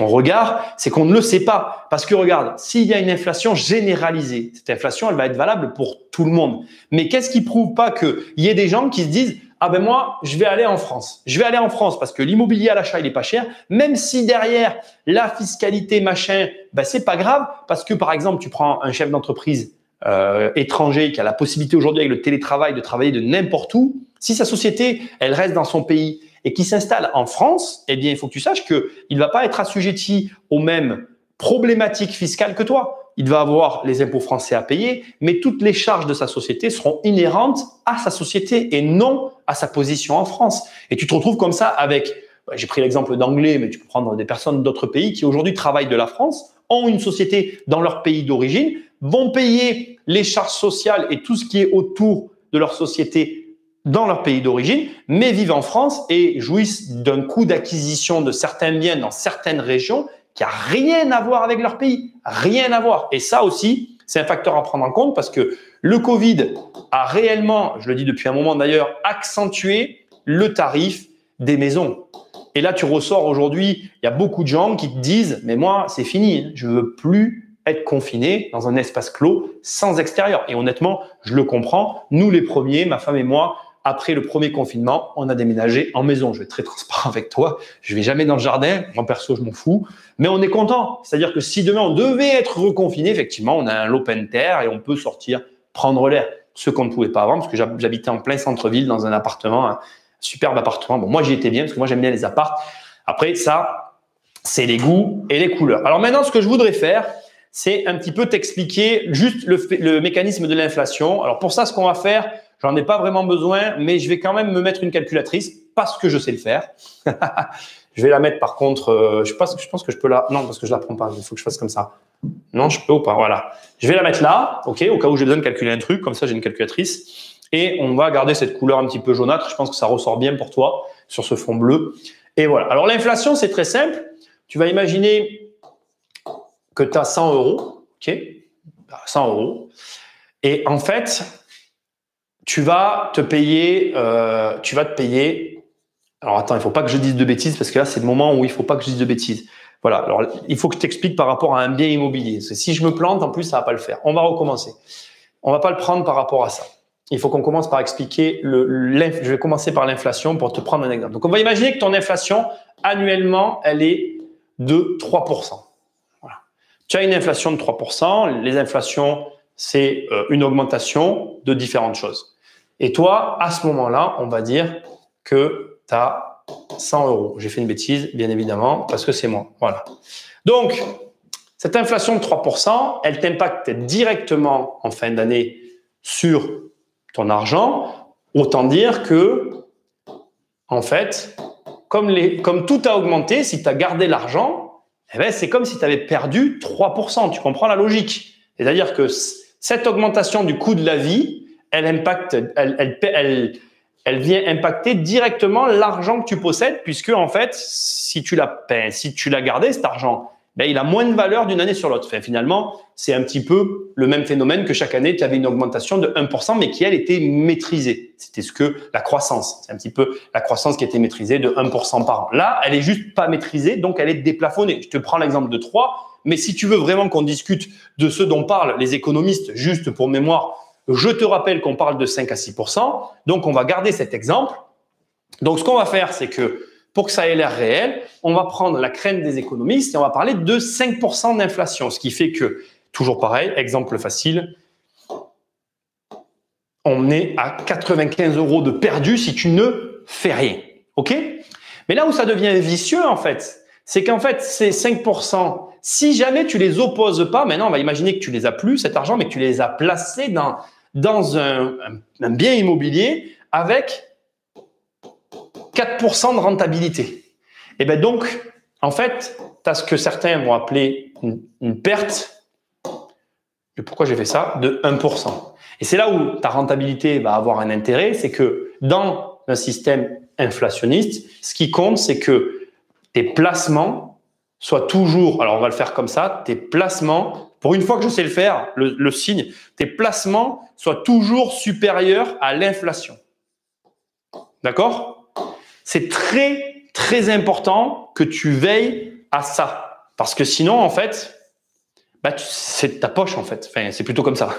S1: regard, c'est qu'on ne le sait pas. Parce que regarde, s'il y a une inflation généralisée, cette inflation, elle va être valable pour tout le monde. Mais qu'est-ce qui prouve pas qu'il y ait des gens qui se disent « Ah ben moi, je vais aller en France. Je vais aller en France parce que l'immobilier à l'achat, il est pas cher. Même si derrière, la fiscalité, machin, ben c'est pas grave. Parce que par exemple, tu prends un chef d'entreprise étranger qui a la possibilité aujourd'hui avec le télétravail de travailler de n'importe où. Si sa société, elle reste dans son pays et qui s'installe en France, eh bien, il faut que tu saches qu'il ne va pas être assujetti aux mêmes problématiques fiscales que toi. Il va avoir les impôts français à payer, mais toutes les charges de sa société seront inhérentes à sa société et non à sa position en France. Et tu te retrouves comme ça avec, j'ai pris l'exemple d'anglais, mais tu peux prendre des personnes d'autres pays qui aujourd'hui travaillent de la France, ont une société dans leur pays d'origine, vont payer les charges sociales et tout ce qui est autour de leur société dans leur pays d'origine, mais vivent en France et jouissent d'un coût d'acquisition de certains biens dans certaines régions qui n'a rien à voir avec leur pays. Rien à voir. Et ça aussi, c'est un facteur à prendre en compte parce que le Covid a réellement, je le dis depuis un moment d'ailleurs, accentué le tarif des maisons. Et là, tu ressors aujourd'hui, il y a beaucoup de gens qui te disent « Mais moi, c'est fini, je veux plus être confiné dans un espace clos sans extérieur. » Et honnêtement, je le comprends. Nous, les premiers, ma femme et moi, après le premier confinement, on a déménagé en maison. Je vais être très transparent avec toi. Je vais jamais dans le jardin. Moi, perso, je m'en fous. Mais on est content. C'est-à-dire que si demain, on devait être reconfiné, effectivement, on a un open terre et on peut sortir, prendre l'air. Ce qu'on ne pouvait pas avant, parce que j'habitais en plein centre-ville dans un appartement, un superbe appartement. Bon, moi, j'y étais bien parce que moi, j'aime bien les apparts. Après, ça, c'est les goûts et les couleurs. Alors maintenant, ce que je voudrais faire, c'est un petit peu t'expliquer juste le mécanisme de l'inflation. Alors pour ça, ce qu'on va faire, j'en ai pas vraiment besoin, mais je vais quand même me mettre une calculatrice parce que je sais le faire. Je vais la mettre par contre, je pense que je peux la… Non, parce que je la prends pas, il faut que je fasse comme ça. Non, je peux ou pas, voilà. Je vais la mettre là, ok, au cas où j'ai besoin de calculer un truc, comme ça j'ai une calculatrice. Et on va garder cette couleur un petit peu jaunâtre, je pense que ça ressort bien pour toi sur ce fond bleu. Et voilà. Alors l'inflation, c'est très simple. Tu vas imaginer que tu as 100 euros, ok, 100 euros. Et en fait, tu vas te payer Alors attends, il ne faut pas que je dise de bêtises parce que là, c'est le moment où il ne faut pas que je dise de bêtises. Voilà, alors il faut que je t'explique par rapport à un bien immobilier. Parce que si je me plante, en plus, ça ne va pas le faire. On va recommencer. On ne va pas le prendre par rapport à ça. Il faut qu'on commence par expliquer, je vais commencer par l'inflation pour te prendre un exemple. Donc, on va imaginer que ton inflation, annuellement, elle est de 3%. Voilà. Tu as une inflation de 3%. Les inflations, c'est une augmentation de différentes choses. Et toi, à ce moment-là, on va dire que tu as 100 euros. J'ai fait une bêtise, bien évidemment, parce que c'est moi. Voilà. Donc, cette inflation de 3%, elle t'impacte directement en fin d'année sur ton argent. Autant dire que, en fait, comme tout a augmenté, si tu as gardé l'argent, eh ben, c'est comme si tu avais perdu 3%. Tu comprends la logique? C'est-à-dire que cette augmentation du coût de la vie, elle vient impacter directement l'argent que tu possèdes, puisque en fait, si tu l'as gardé, cet argent, ben, il a moins de valeur d'une année sur l'autre. Enfin, finalement, c'est un petit peu le même phénomène que chaque année, tu avais une augmentation de 1%, mais qui, elle, était maîtrisée. C'était la croissance. C'est un petit peu la croissance qui était maîtrisée de 1% par an. Là, elle est juste pas maîtrisée, donc elle est déplafonnée. Je te prends l'exemple de 3, mais si tu veux vraiment qu'on discute de ce dont parlent les économistes, juste pour mémoire, je te rappelle qu'on parle de 5 à 6%. Donc, on va garder cet exemple. Donc, ce qu'on va faire, c'est que pour que ça ait l'air réel, on va prendre la crainte des économistes et on va parler de 5% d'inflation. Ce qui fait que, toujours pareil, exemple facile, on est à 95 euros de perdu si tu ne fais rien. OK? Mais là où ça devient vicieux, en fait, c'est qu'en fait, ces 5%, si jamais tu les opposes pas, maintenant, on va imaginer que tu les as plus, cet argent, mais que tu les as placés dans un bien immobilier avec 4% de rentabilité. Et bien donc, en fait, tu as ce que certains vont appeler une perte. Et pourquoi j'ai fait ça? De 1%. Et c'est là où ta rentabilité va avoir un intérêt, c'est que dans un système inflationniste, ce qui compte, c'est que tes placements soient toujours, alors on va le faire comme ça, tes placements, pour une fois que je sais le faire, le signe, tes placements soient toujours supérieurs à l'inflation. D'accord? C'est très, très important que tu veilles à ça. Parce que sinon, en fait, bah, c'est ta poche, en fait. Enfin, c'est plutôt comme ça.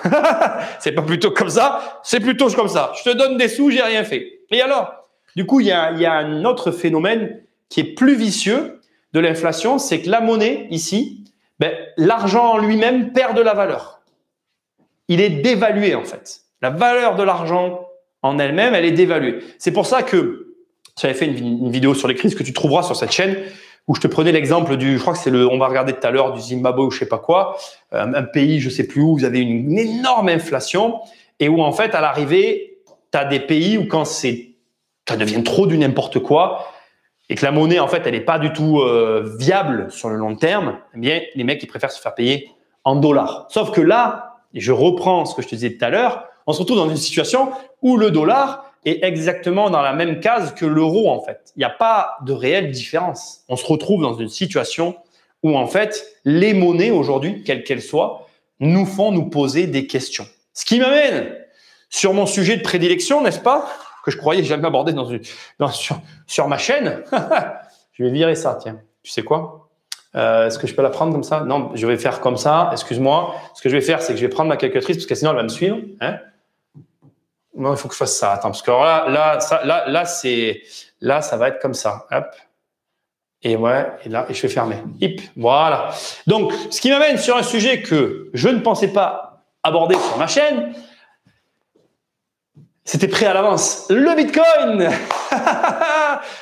S1: C'est pas plutôt comme ça, c'est plutôt comme ça. Je te donne des sous, j'ai rien fait. Et alors, du coup, il y a un autre phénomène qui est plus vicieux de l'inflation, c'est que la monnaie, ici, ben, l'argent en lui-même perd de la valeur. Il est dévalué, en fait. La valeur de l'argent en elle-même, elle est dévaluée. C'est pour ça que j'avais fait une vidéo sur les crises que tu trouveras sur cette chaîne où je te prenais l'exemple je crois que c'est on va regarder tout à l'heure, du Zimbabwe ou je sais pas quoi, un pays, je sais plus où, vous avez une énorme inflation et où en fait, à l'arrivée, tu as des pays où quand ça devient trop du n'importe quoi et que la monnaie, en fait, elle n'est pas du tout viable sur le long terme, eh bien, les mecs, ils préfèrent se faire payer en dollars. Sauf que là, et je reprends ce que je te disais tout à l'heure, on se retrouve dans une situation où le dollar est exactement dans la même case que l'euro, en fait. Il n'y a pas de réelle différence. On se retrouve dans une situation où, en fait, les monnaies aujourd'hui, quelles qu'elles soient, nous font nous poser des questions. Ce qui m'amène sur mon sujet de prédilection, n'est-ce pas? Que je croyais jamais aborder sur ma chaîne. Je vais virer ça, tiens. Tu sais quoi? Est-ce que je peux la prendre comme ça? Non, je vais faire comme ça. Excuse-moi. Ce que je vais faire, c'est que je vais prendre ma calculatrice parce que sinon, elle va me suivre. Hein? Non, il faut que je fasse ça. Attends, parce que là, ça va être comme ça. Hop. Et ouais, et là, et je vais fermer. Hip. Voilà. Donc, ce qui m'amène sur un sujet que je ne pensais pas aborder sur ma chaîne, c'était prêt à l'avance. Le Bitcoin.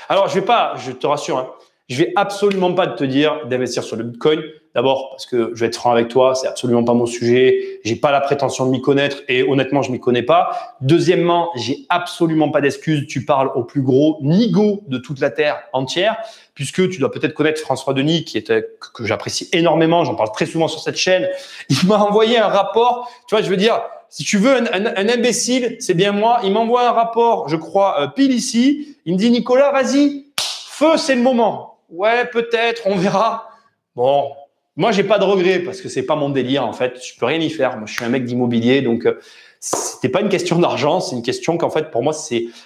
S1: Alors, je te rassure, hein, je vais absolument pas te dire d'investir sur le Bitcoin. D'abord, parce que je vais être franc avec toi, c'est absolument pas mon sujet. J'ai pas la prétention de m'y connaître et honnêtement, je m'y connais pas. Deuxièmement, j'ai absolument pas d'excuses. Tu parles au plus gros nigo de toute la terre entière, puisque tu dois peut-être connaître François Denis, que j'apprécie énormément. J'en parle très souvent sur cette chaîne. Il m'a envoyé un rapport. Tu vois, je veux dire, si tu veux un imbécile, c'est bien moi. Il m'envoie un rapport, je crois, pile ici. Il me dit, Nicolas, vas-y, feu, c'est le moment. Ouais, peut-être, on verra. Bon. Moi, j'ai pas de regrets parce que c'est pas mon délire en fait. Je peux rien y faire. Moi, je suis un mec d'immobilier, donc c'était pas une question d'argent. C'est une question qu'en fait, pour moi,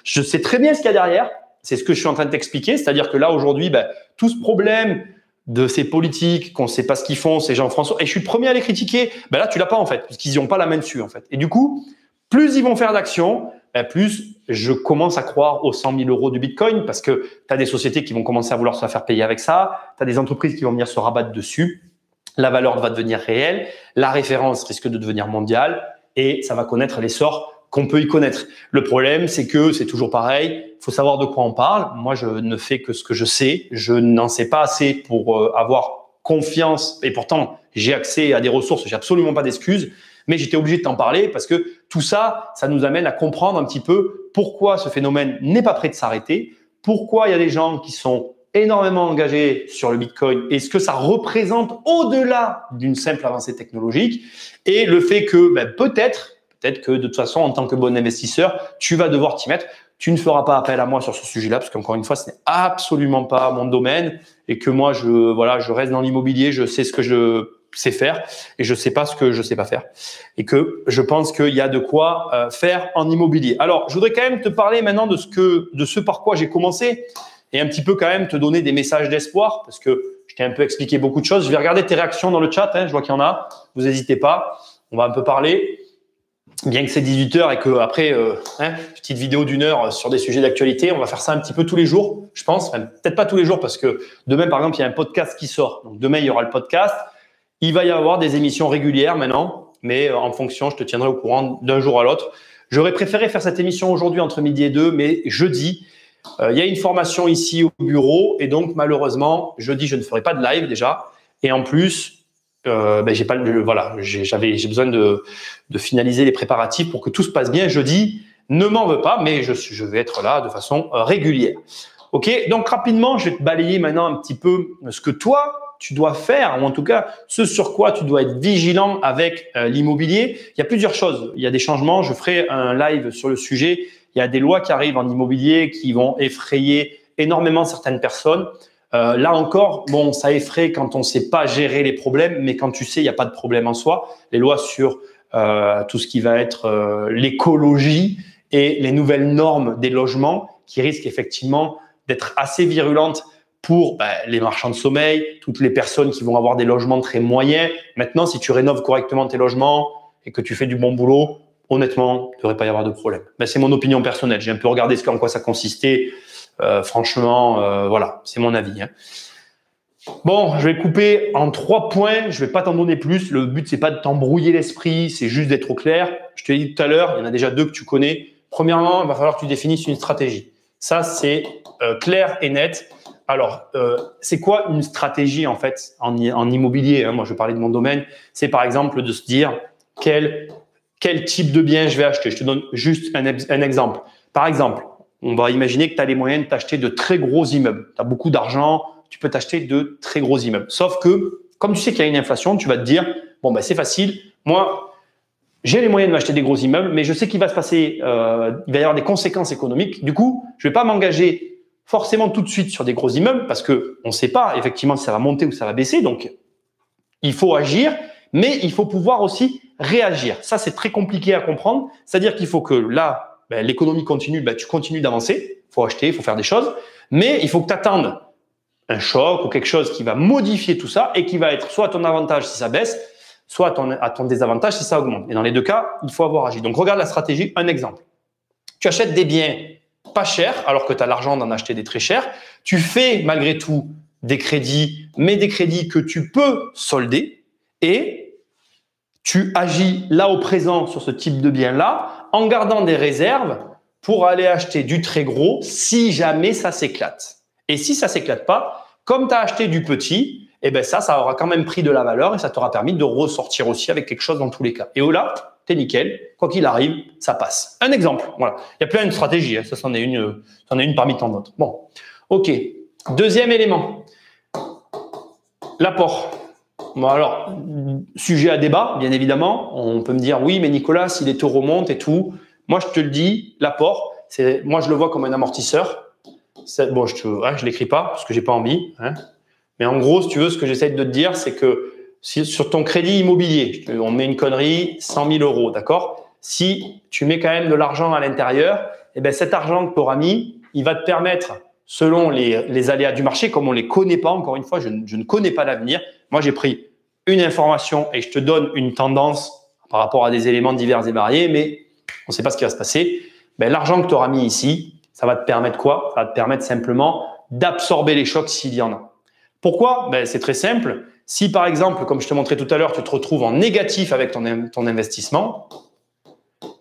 S1: je sais très bien ce qu'il y a derrière. c'est ce que je suis en train de t'expliquer. C'est-à-dire que là, aujourd'hui, tout ce problème de ces politiques, qu'on ne sait pas ce qu'ils font, ces Jean-François, et je suis le premier à les critiquer, là, tu l'as pas en fait, parce qu'ils n'ont pas la main dessus en fait. Et du coup, plus ils vont faire d'actions, plus je commence à croire aux 100 000 euros du Bitcoin, parce que tu as des sociétés qui vont commencer à vouloir se la faire payer avec ça, tu as des entreprises qui vont venir se rabattre dessus, la valeur va devenir réelle, la référence risque de devenir mondiale, et ça va connaître l'essor qu'on peut y connaître. Le problème, c'est que c'est toujours pareil. Il faut savoir de quoi on parle. Moi, je ne fais que ce que je sais. Je n'en sais pas assez pour avoir confiance. Et pourtant, j'ai accès à des ressources. J'ai absolument pas d'excuses. Mais j'étais obligé de t'en parler parce que tout ça, ça nous amène à comprendre un petit peu pourquoi ce phénomène n'est pas prêt de s'arrêter. Pourquoi il y a des gens qui sont énormément engagés sur le Bitcoin et ce que ça représente au-delà d'une simple avancée technologique. Et le fait que peut-être que de toute façon, en tant que bon investisseur, tu vas devoir t'y mettre. Tu ne feras pas appel à moi sur ce sujet-là parce qu'encore une fois, ce n'est absolument pas mon domaine et que moi, je reste dans l'immobilier, je sais ce que je sais faire et je sais pas ce que je sais pas faire et que je pense qu'il y a de quoi faire en immobilier. Alors, je voudrais quand même te parler maintenant de ce par quoi j'ai commencé et un petit peu quand même te donner des messages d'espoir parce que je t'ai un peu expliqué beaucoup de choses. Je vais regarder tes réactions dans le chat. Je vois qu'il y en a. Vous n'hésitez pas. On va un peu parler. Bien que c'est 18h et que après petite vidéo d'1 heure sur des sujets d'actualité, on va faire ça un petit peu tous les jours, je pense. Enfin, peut-être pas tous les jours parce que demain, par exemple, il y a un podcast qui sort. Donc demain, il y aura le podcast. Il va y avoir des émissions régulières maintenant, mais en fonction, je te tiendrai au courant d'un jour à l'autre. J'aurais préféré faire cette émission aujourd'hui entre midi et 2, mais jeudi, il y a une formation ici au bureau et donc malheureusement, jeudi, je ne ferai pas de live déjà. Et en plus, j'ai besoin de finaliser les préparatifs pour que tout se passe bien jeudi. Ne m'en veux pas, mais je vais être là de façon régulière. Ok, donc rapidement, je vais te balayer maintenant un petit peu ce que toi tu dois faire, ou en tout cas ce sur quoi tu dois être vigilant avec l'immobilier. Il y a plusieurs choses. Il y a des changements. Je ferai un live sur le sujet. Il y a des lois qui arrivent en immobilier qui vont effrayer énormément certaines personnes. Là encore, bon, ça effraie quand on ne sait pas gérer les problèmes, mais quand tu sais, il n'y a pas de problème en soi. Les lois sur tout ce qui va être l'écologie et les nouvelles normes des logements qui risquent effectivement d'être assez virulentes pour les marchands de sommeil, toutes les personnes qui vont avoir des logements très moyens. Maintenant, si tu rénoves correctement tes logements et que tu fais du bon boulot, honnêtement, il ne devrait pas y avoir de problème. C'est mon opinion personnelle. J'ai un peu regardé en quoi ça consistait. Franchement, voilà, c'est mon avis. Bon, je vais couper en 3 points. Je vais pas t'en donner plus. Le but, c'est pas de t'embrouiller l'esprit, c'est juste d'être au clair. Je te l'ai dit tout à l'heure, il y en a déjà 2 que tu connais. Premièrement, il va falloir que tu définisses une stratégie. Ça, c'est clair et net. Alors, c'est quoi une stratégie en fait en immobilier, Moi, je vais parler de mon domaine. C'est par exemple de se dire quel type de bien je vais acheter. Je te donne juste un exemple. Par exemple, on va imaginer que tu as les moyens de t'acheter de très gros immeubles. Tu as beaucoup d'argent, tu peux t'acheter de très gros immeubles. Sauf que, comme tu sais qu'il y a une inflation, tu vas te dire, c'est facile. Moi, j'ai les moyens de m'acheter des gros immeubles, mais je sais qu'il va se passer, il va y avoir des conséquences économiques. Du coup, je vais pas m'engager forcément tout de suite sur des gros immeubles parce que on ne sait pas effectivement si ça va monter ou ça va baisser. Donc, il faut agir, mais il faut pouvoir aussi réagir. Ça, c'est très compliqué à comprendre. C'est-à-dire qu'il faut que là, l'économie continue, tu continues d'avancer. Il faut acheter, il faut faire des choses, mais il faut que tu attendes un choc ou quelque chose qui va modifier tout ça et qui va être soit à ton avantage si ça baisse, soit à ton désavantage si ça augmente. Et dans les 2 cas, il faut avoir agi. Donc, regarde la stratégie. Un exemple. Tu achètes des biens pas chers alors que tu as l'argent d'en acheter des très chers. Tu fais malgré tout des crédits, mais des crédits que tu peux solder et tu agis là au présent sur ce type de bien-là en gardant des réserves pour aller acheter du très gros si jamais ça s'éclate. Et si ça s'éclate pas, comme tu as acheté du petit, ça aura quand même pris de la valeur et ça t'aura permis de ressortir aussi avec quelque chose dans tous les cas. Et là, t'es nickel. Quoi qu'il arrive, ça passe. Un exemple. Voilà. Il y a plein de stratégies. Ça, c'en est une parmi tant d'autres. Bon. OK. Deuxième élément. L'apport. Bon, alors, sujet à débat, bien évidemment. On peut me dire, oui, mais Nicolas, si les taux remontent et tout. Moi, je te le dis, l'apport, moi, je le vois comme un amortisseur. Bon, je l'écris pas parce que j'ai pas envie. Mais en gros, si tu veux, ce que j'essaie de te dire, c'est que si sur ton crédit immobilier, on met une connerie, 100 000 euros, d'accord? Si tu mets quand même de l'argent à l'intérieur, cet argent que tu auras mis, il va te permettre, selon les aléas du marché, comme on ne les connaît pas, encore une fois, je ne connais pas l'avenir. Moi, j'ai pris une information et je te donne une tendance par rapport à des éléments divers et variés, mais on ne sait pas ce qui va se passer. Ben, l'argent que tu auras mis ici, ça va te permettre quoi? Ça va te permettre simplement d'absorber les chocs s'il y en a. Pourquoi? Ben, c'est très simple. Si par exemple, comme je te montrais tout à l'heure, tu te retrouves en négatif avec ton investissement,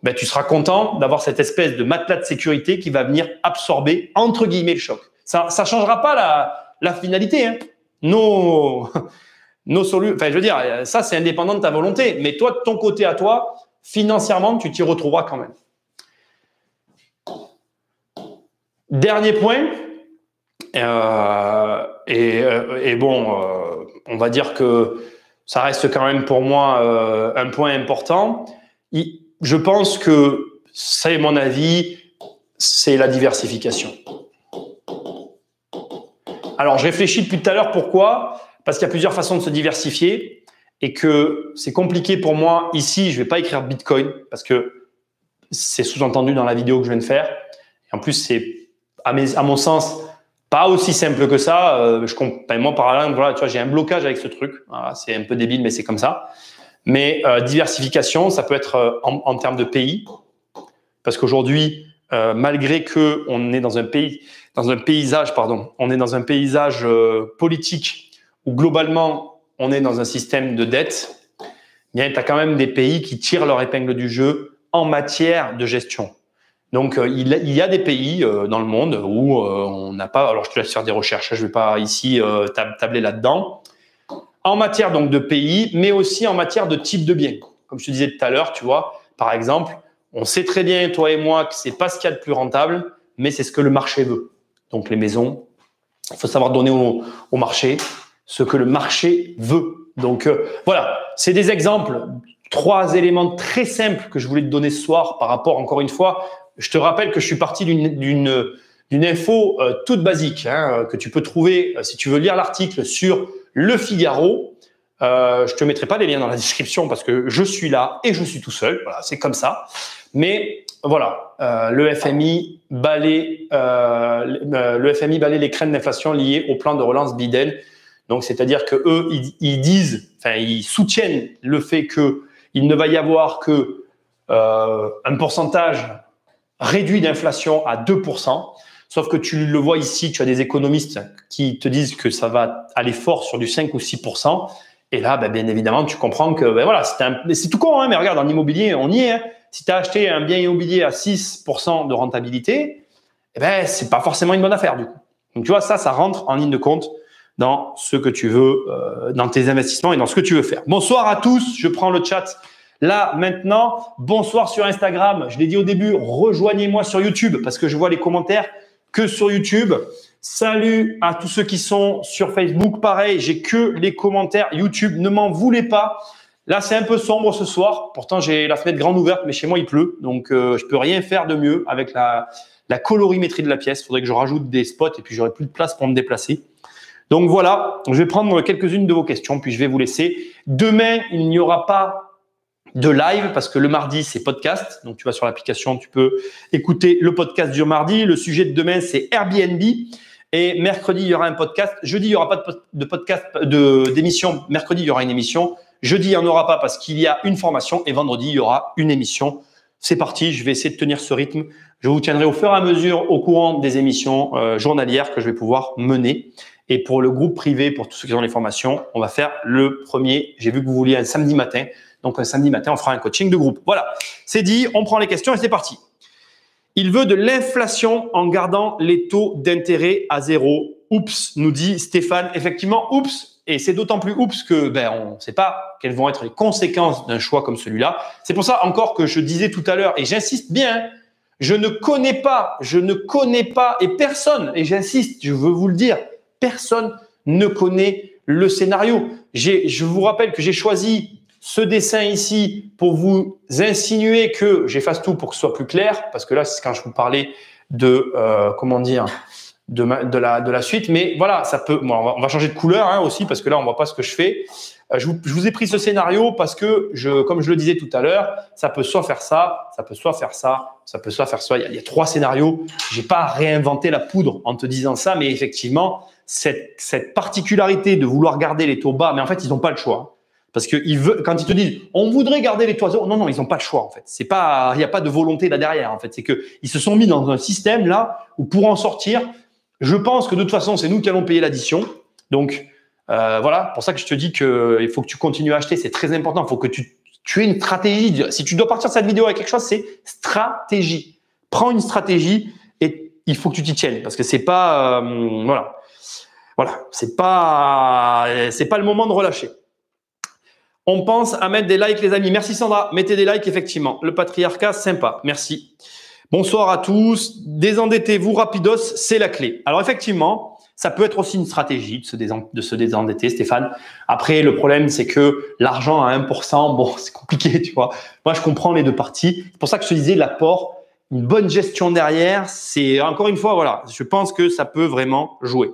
S1: ben, tu seras content d'avoir cette espèce de matelas de sécurité qui va venir absorber, entre guillemets, le choc. Ça ne changera pas la finalité. Hein. Nos solutions, enfin, je veux dire, ça, c'est indépendant de ta volonté. Mais toi, de ton côté à toi, financièrement, tu t'y retrouveras quand même. Dernier point, on va dire que ça reste quand même pour moi un point important. Je pense que, c'est mon avis, c'est la diversification. Alors, je réfléchis depuis tout à l'heure, pourquoi? Parce qu'il y a plusieurs façons de se diversifier et que c'est compliqué pour moi. Ici, je ne vais pas écrire Bitcoin parce que c'est sous-entendu dans la vidéo que je viens de faire. Et en plus, c'est, à mon sens, pas aussi simple que ça. Moi, par exemple, voilà, tu vois, j'ai un blocage avec ce truc. Voilà, c'est un peu débile, mais c'est comme ça. Mais diversification, ça peut être en termes de pays. Parce qu'aujourd'hui, malgré qu'on est dans un paysage politique où globalement, on est dans un système de dette, tu as quand même des pays qui tirent leur épingle du jeu en matière de gestion. Donc, il y a des pays dans le monde où on n'a pas… Alors, je te laisse faire des recherches, je ne vais pas ici tabler là-dedans. En matière donc de pays, mais aussi en matière de type de bien. Comme je te disais tout à l'heure, tu vois, par exemple, on sait très bien, toi et moi, que ce n'est pas ce qu'il y a de plus rentable, mais c'est ce que le marché veut. Donc, les maisons, il faut savoir donner au marché ce que le marché veut. Donc, voilà, c'est des exemples, 3 éléments très simples que je voulais te donner ce soir par rapport, encore une fois, je te rappelle que je suis parti d'une info toute basique que tu peux trouver si tu veux lire l'article sur Le Figaro. Je te mettrai pas les liens dans la description parce que je suis là et je suis tout seul. Voilà, c'est comme ça. Mais voilà, le FMI balaie les craintes d'inflation liées au plan de relance Biden. Donc, c'est-à-dire que eux, ils soutiennent le fait qu'il ne va y avoir que un pourcentage réduit d'inflation à 2%. Sauf que tu le vois ici, tu as des économistes qui te disent que ça va aller fort sur du 5 ou 6%. Et là, bien évidemment, tu comprends que voilà, c'est tout con, hein, mais regarde, en immobilier, on y est. Hein. Si tu as acheté un bien immobilier à 6% de rentabilité, c'est pas forcément une bonne affaire du coup. Donc, tu vois, ça rentre en ligne de compte dans ce que tu veux, dans tes investissements et dans ce que tu veux faire. Bonsoir à tous, je prends le chat là maintenant. Bonsoir sur Instagram, je l'ai dit au début, rejoignez-moi sur YouTube parce que je vois les commentaires que sur YouTube. Salut à tous ceux qui sont sur Facebook. Pareil, j'ai que les commentaires YouTube. Ne m'en voulez pas. Là, c'est un peu sombre ce soir. Pourtant, j'ai la fenêtre grande ouverte, mais chez moi, il pleut. Donc, je peux rien faire de mieux avec la colorimétrie de la pièce. Il faudrait que je rajoute des spots et puis j'aurai plus de place pour me déplacer. Donc, voilà. Je vais prendre quelques-unes de vos questions, puis je vais vous laisser. Demain, il n'y aura pas de live parce que le mardi, c'est podcast. Donc, tu vas sur l'application, tu peux écouter le podcast du mardi. Le sujet de demain, c'est Airbnb. Et mercredi, il y aura un podcast. Jeudi, il n'y aura pas de podcast, d'émission. Mercredi, il y aura une émission. Jeudi, il n'y en aura pas parce qu'il y a une formation. Et vendredi, il y aura une émission. C'est parti. Je vais essayer de tenir ce rythme. Je vous tiendrai au fur et à mesure au courant des émissions journalières que je vais pouvoir mener. Et pour le groupe privé, pour tous ceux qui ont les formations, on va faire le premier. J'ai vu que vous vouliez un samedi matin. Donc, un samedi matin, on fera un coaching de groupe. Voilà, c'est dit, on prend les questions et c'est parti. Il veut de l'inflation en gardant les taux d'intérêt à zéro. Oups, nous dit Stéphane. Effectivement, oups. Et c'est d'autant plus oups que on ne sait pas quelles vont être les conséquences d'un choix comme celui-là. C'est pour ça encore que je disais tout à l'heure, et j'insiste bien, je ne connais pas, et personne, et j'insiste, je veux vous le dire, personne ne connaît le scénario. Je vous rappelle que j'ai choisi ce dessin ici pour vous insinuer que j'efface tout pour que ce soit plus clair, parce que là, c'est quand je vous parlais de de la suite. Mais voilà, ça peut. Bon, on va changer de couleur aussi parce que là, on voit pas ce que je fais. Je vous ai pris ce scénario parce que, comme je le disais tout à l'heure, ça peut soit faire ça, ça peut soit faire ça, ça peut soit faire ça. Il y a 3 scénarios. J'ai pas réinventé la poudre en te disant ça, mais effectivement, cette particularité de vouloir garder les taux bas, mais en fait, ils n'ont pas le choix. Parce que quand ils te disent, on voudrait garder les taux zéro, non, ils n'ont pas le choix, en fait. Il n'y a pas de volonté là derrière, en fait. C'est qu'ils se sont mis dans un système là où pour en sortir, je pense que de toute façon, c'est nous qui allons payer l'addition. Donc, voilà, pour ça que je te dis qu'il faut que tu continues à acheter, c'est très important. Il faut que tu aies une stratégie. Si tu dois partir de cette vidéo avec quelque chose, c'est stratégie. Prends une stratégie et il faut que tu t'y tiennes parce que c'est pas, voilà, c'est pas le moment de relâcher. On pense à mettre des likes, les amis. Merci Sandra, mettez des likes effectivement. Le patriarcat, sympa, merci. Bonsoir à tous. Désendettez-vous rapidos, c'est la clé. Alors effectivement, ça peut être aussi une stratégie de se désendetter, Stéphane. Après, le problème, c'est que l'argent à 1%, bon, c'est compliqué, tu vois. Moi, je comprends les deux parties. C'est pour ça que je te disais, l'apport, une bonne gestion derrière, c'est encore une fois, voilà, je pense que ça peut vraiment jouer.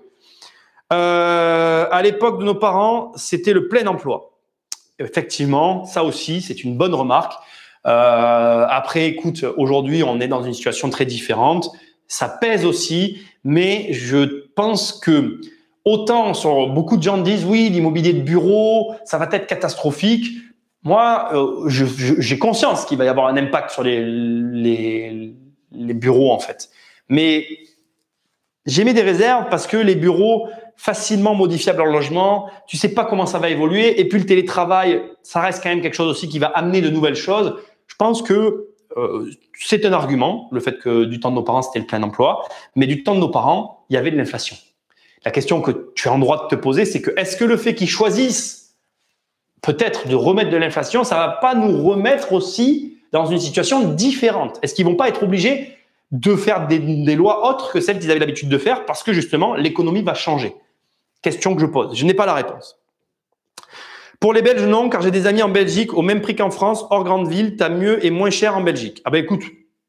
S1: À l'époque de nos parents, c'était le plein emploi. Effectivement, ça aussi, c'est une bonne remarque. Après, écoute, aujourd'hui, on est dans une situation très différente. Ça pèse aussi, mais je pense que autant beaucoup de gens disent oui, l'immobilier de bureau, ça va être catastrophique. Moi, j'ai conscience qu'il va y avoir un impact sur les bureaux en fait. Mais j'ai mis des réserves parce que les bureaux facilement modifiables en logement, tu sais pas comment ça va évoluer. Et puis le télétravail, ça reste quand même quelque chose aussi qui va amener de nouvelles choses. Je pense que c'est un argument, le fait que du temps de nos parents, c'était le plein emploi. Mais du temps de nos parents, il y avait de l'inflation. La question que tu as en droit de te poser, c'est que est-ce que le fait qu'ils choisissent peut-être de remettre de l'inflation, ça va pas nous remettre aussi dans une situation différente? Est-ce qu'ils vont pas être obligés de faire des lois autres que celles qu'ils avaient l'habitude de faire parce que justement, l'économie va changer? Question que je pose. Je n'ai pas la réponse. Pour les Belges, non, car j'ai des amis en Belgique au même prix qu'en France, hors grande ville, t'as mieux et moins cher en Belgique. Ah ben écoute,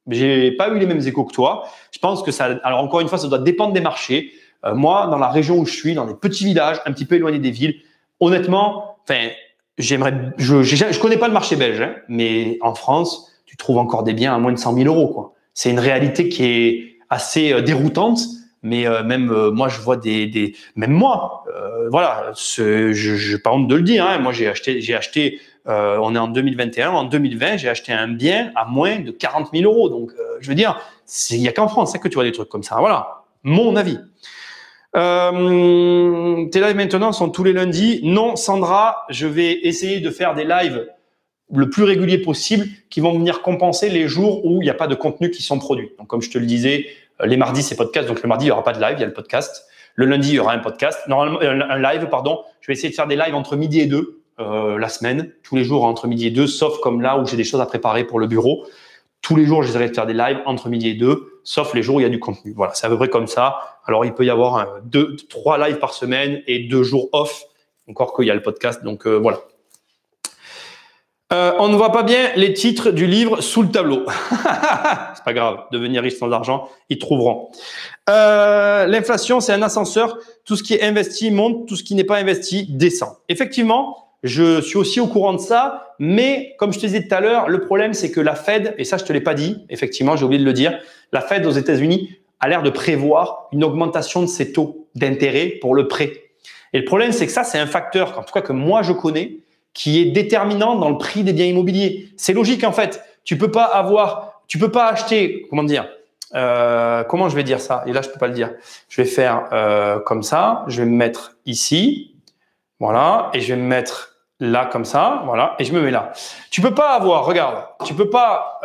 S1: j'ai pas eu les mêmes échos que toi. Je pense que ça, alors encore une fois, ça doit dépendre des marchés. Moi, dans la région où je suis, dans des petits villages, un petit peu éloignés des villes, honnêtement, enfin, je connais pas le marché belge, hein, mais en France, tu trouves encore des biens à moins de 100 000 euros, quoi. C'est une réalité qui est assez déroutante. Mais même moi, je vois même moi, voilà, je pas honte de le dire. Hein, moi, j'ai acheté. On est en 2021, en 2020, j'ai acheté un bien à moins de 40 000 euros. Donc, je veux dire, il y a qu'en France que tu vois des trucs comme ça. Voilà, mon avis. Tes lives maintenant sont tous les lundis. Non, Sandra, je vais essayer de faire des lives le plus régulier possible qui vont venir compenser les jours où il n'y a pas de contenu qui sont produits. Donc, comme je te le disais, les mardis, c'est podcast. Donc, le mardi, il n'y aura pas de live, il y a le podcast. Le lundi, il y aura un podcast. Normalement, un live, pardon. Je vais essayer de faire des lives entre midi et 2 la semaine. Tous les jours entre midi et 2, sauf comme là où j'ai des choses à préparer pour le bureau. Tous les jours, j'essaierai de faire des lives entre midi et 2, sauf les jours où il y a du contenu. Voilà, c'est à peu près comme ça. Alors, il peut y avoir 3 lives par semaine et 2 jours off. Encore qu'il y a le podcast. Donc, voilà. On ne voit pas bien les titres du livre sous le tableau. C'est pas grave. Devenir riche sans argent, ils trouveront. L'inflation, c'est un ascenseur. Tout ce qui est investi monte, tout ce qui n'est pas investi descend. Effectivement, je suis aussi au courant de ça, mais comme je te disais tout à l'heure, le problème, c'est que la Fed, et ça, je te l'ai pas dit, effectivement, j'ai oublié de le dire, la Fed aux États-Unis a l'air de prévoir une augmentation de ses taux d'intérêt pour le prêt. Et le problème, c'est que ça, c'est un facteur, en tout cas que moi, je connais, qui est déterminant dans le prix des biens immobiliers. C'est logique en fait. Tu peux pas acheter, comment dire, comment je vais dire ça? Et là, je peux pas le dire. Je vais faire comme ça. Je vais me mettre ici, voilà, et je vais me mettre là comme ça, voilà, et je me mets là. Tu peux pas avoir, regarde, tu peux pas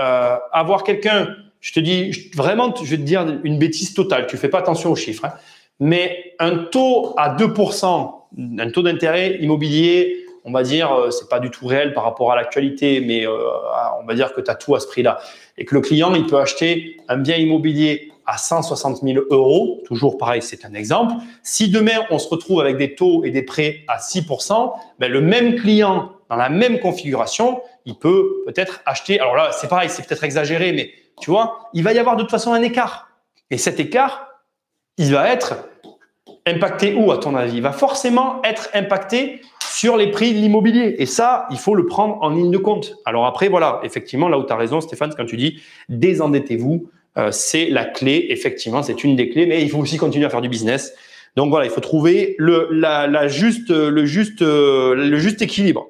S1: avoir quelqu'un. Je te dis vraiment, je vais te dire une bêtise totale. Tu fais pas attention aux chiffres, hein, mais un taux à 2%, un taux d'intérêt immobilier. On va dire, c'est pas du tout réel par rapport à l'actualité, mais on va dire que tu as tout à ce prix-là. Et que le client, il peut acheter un bien immobilier à 160 000 euros, toujours pareil, c'est un exemple. Si demain, on se retrouve avec des taux et des prêts à 6%, ben, le même client, dans la même configuration, il peut peut-être acheter. Alors là, c'est pareil, c'est peut-être exagéré, mais tu vois, il va y avoir de toute façon un écart. Et cet écart, il va être impacté où, à ton avis? Il va forcément être impacté sur les prix de l'immobilier. Et ça, il faut le prendre en ligne de compte. Alors après, voilà, effectivement, là où tu as raison, Stéphane, quand tu dis désendettez-vous, c'est la clé. Effectivement, c'est une des clés, mais il faut aussi continuer à faire du business. Donc voilà, il faut trouver le juste équilibre.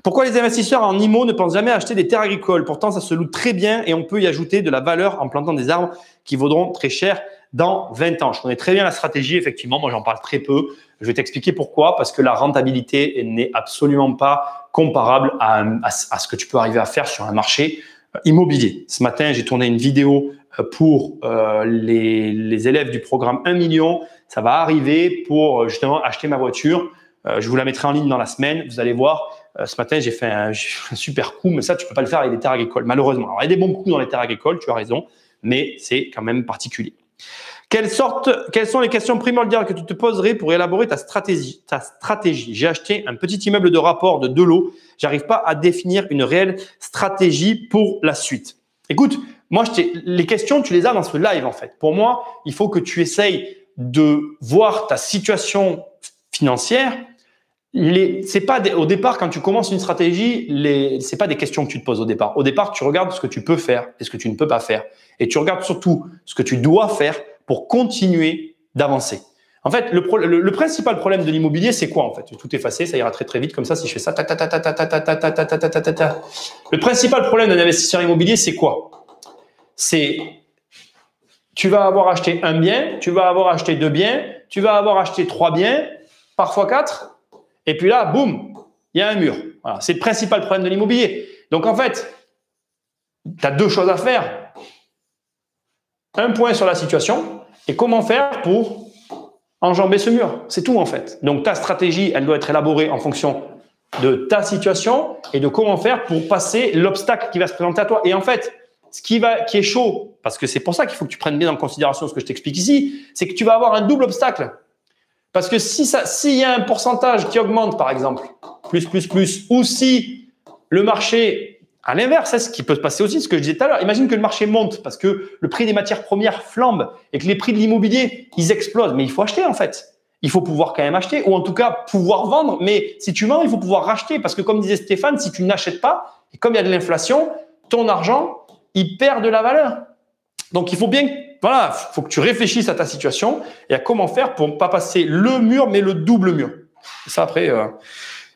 S1: Pourquoi les investisseurs en IMO ne pensent jamais acheter des terres agricoles? Pourtant, ça se loue très bien et on peut y ajouter de la valeur en plantant des arbres qui vaudront très cher dans 20 ans. Je connais très bien la stratégie, effectivement. Moi, j'en parle très peu. Je vais t'expliquer pourquoi. Parce que la rentabilité n'est absolument pas comparable à ce que tu peux arriver à faire sur un marché immobilier. Ce matin, j'ai tourné une vidéo pour les élèves du programme 1 million. Ça va arriver pour justement acheter ma voiture. Je vous la mettrai en ligne dans la semaine. Vous allez voir. Ce matin, j'ai fait un super coup, mais ça, tu peux pas le faire avec des terres agricoles, malheureusement. Alors, il y a des bons coups dans les terres agricoles, tu as raison, mais c'est quand même particulier. Quelles sont les questions primordiales que tu te poserais pour élaborer ta stratégie? J'ai acheté un petit immeuble de rapport de lots. J'arrive pas à définir une réelle stratégie pour la suite. Écoute, moi, les questions, tu les as dans ce live, en fait. Pour moi, il faut que tu essayes de voir ta situation financière. C'est pas au départ, quand tu commences une stratégie, c'est pas des questions que tu te poses au départ. Au départ, tu regardes ce que tu peux faire et ce que tu ne peux pas faire. Et tu regardes surtout ce que tu dois faire pour continuer d'avancer. En fait, le principal problème de l'immobilier, c'est quoi en fait? Je vais tout effacer, ça ira très très vite comme ça si je fais ça. Le principal problème d'un investisseur immobilier, c'est quoi? C'est tu vas avoir acheté un bien, tu vas avoir acheté 2 biens, tu vas avoir acheté 3 biens, parfois 4. Et puis là, boum, il y a un mur. Voilà, c'est le principal problème de l'immobilier. Donc en fait, tu as 2 choses à faire. Un point sur la situation et comment faire pour enjamber ce mur. C'est tout en fait. Donc ta stratégie, elle doit être élaborée en fonction de ta situation et de comment faire pour passer l'obstacle qui va se présenter à toi. Et en fait, ce qui est chaud, parce que c'est pour ça qu'il faut que tu prennes bien en considération ce que je t'explique ici, c'est que tu vas avoir un double obstacle. Parce que s'il y a un pourcentage qui augmente, par exemple, plus, ou si le marché, à l'inverse, c'est ce qui peut se passer aussi, ce que je disais tout à l'heure, imagine que le marché monte parce que le prix des matières premières flambe et que les prix de l'immobilier, ils explosent. Mais il faut acheter, en fait. Il faut pouvoir quand même acheter ou en tout cas pouvoir vendre. Mais si tu vends, il faut pouvoir racheter parce que comme disait Stéphane, si tu n'achètes pas, et comme il y a de l'inflation, ton argent, il perd de la valeur. Donc, il faut bien, voilà, faut que tu réfléchisses à ta situation et à comment faire pour ne pas passer le mur, mais le double mur. Et ça, après, il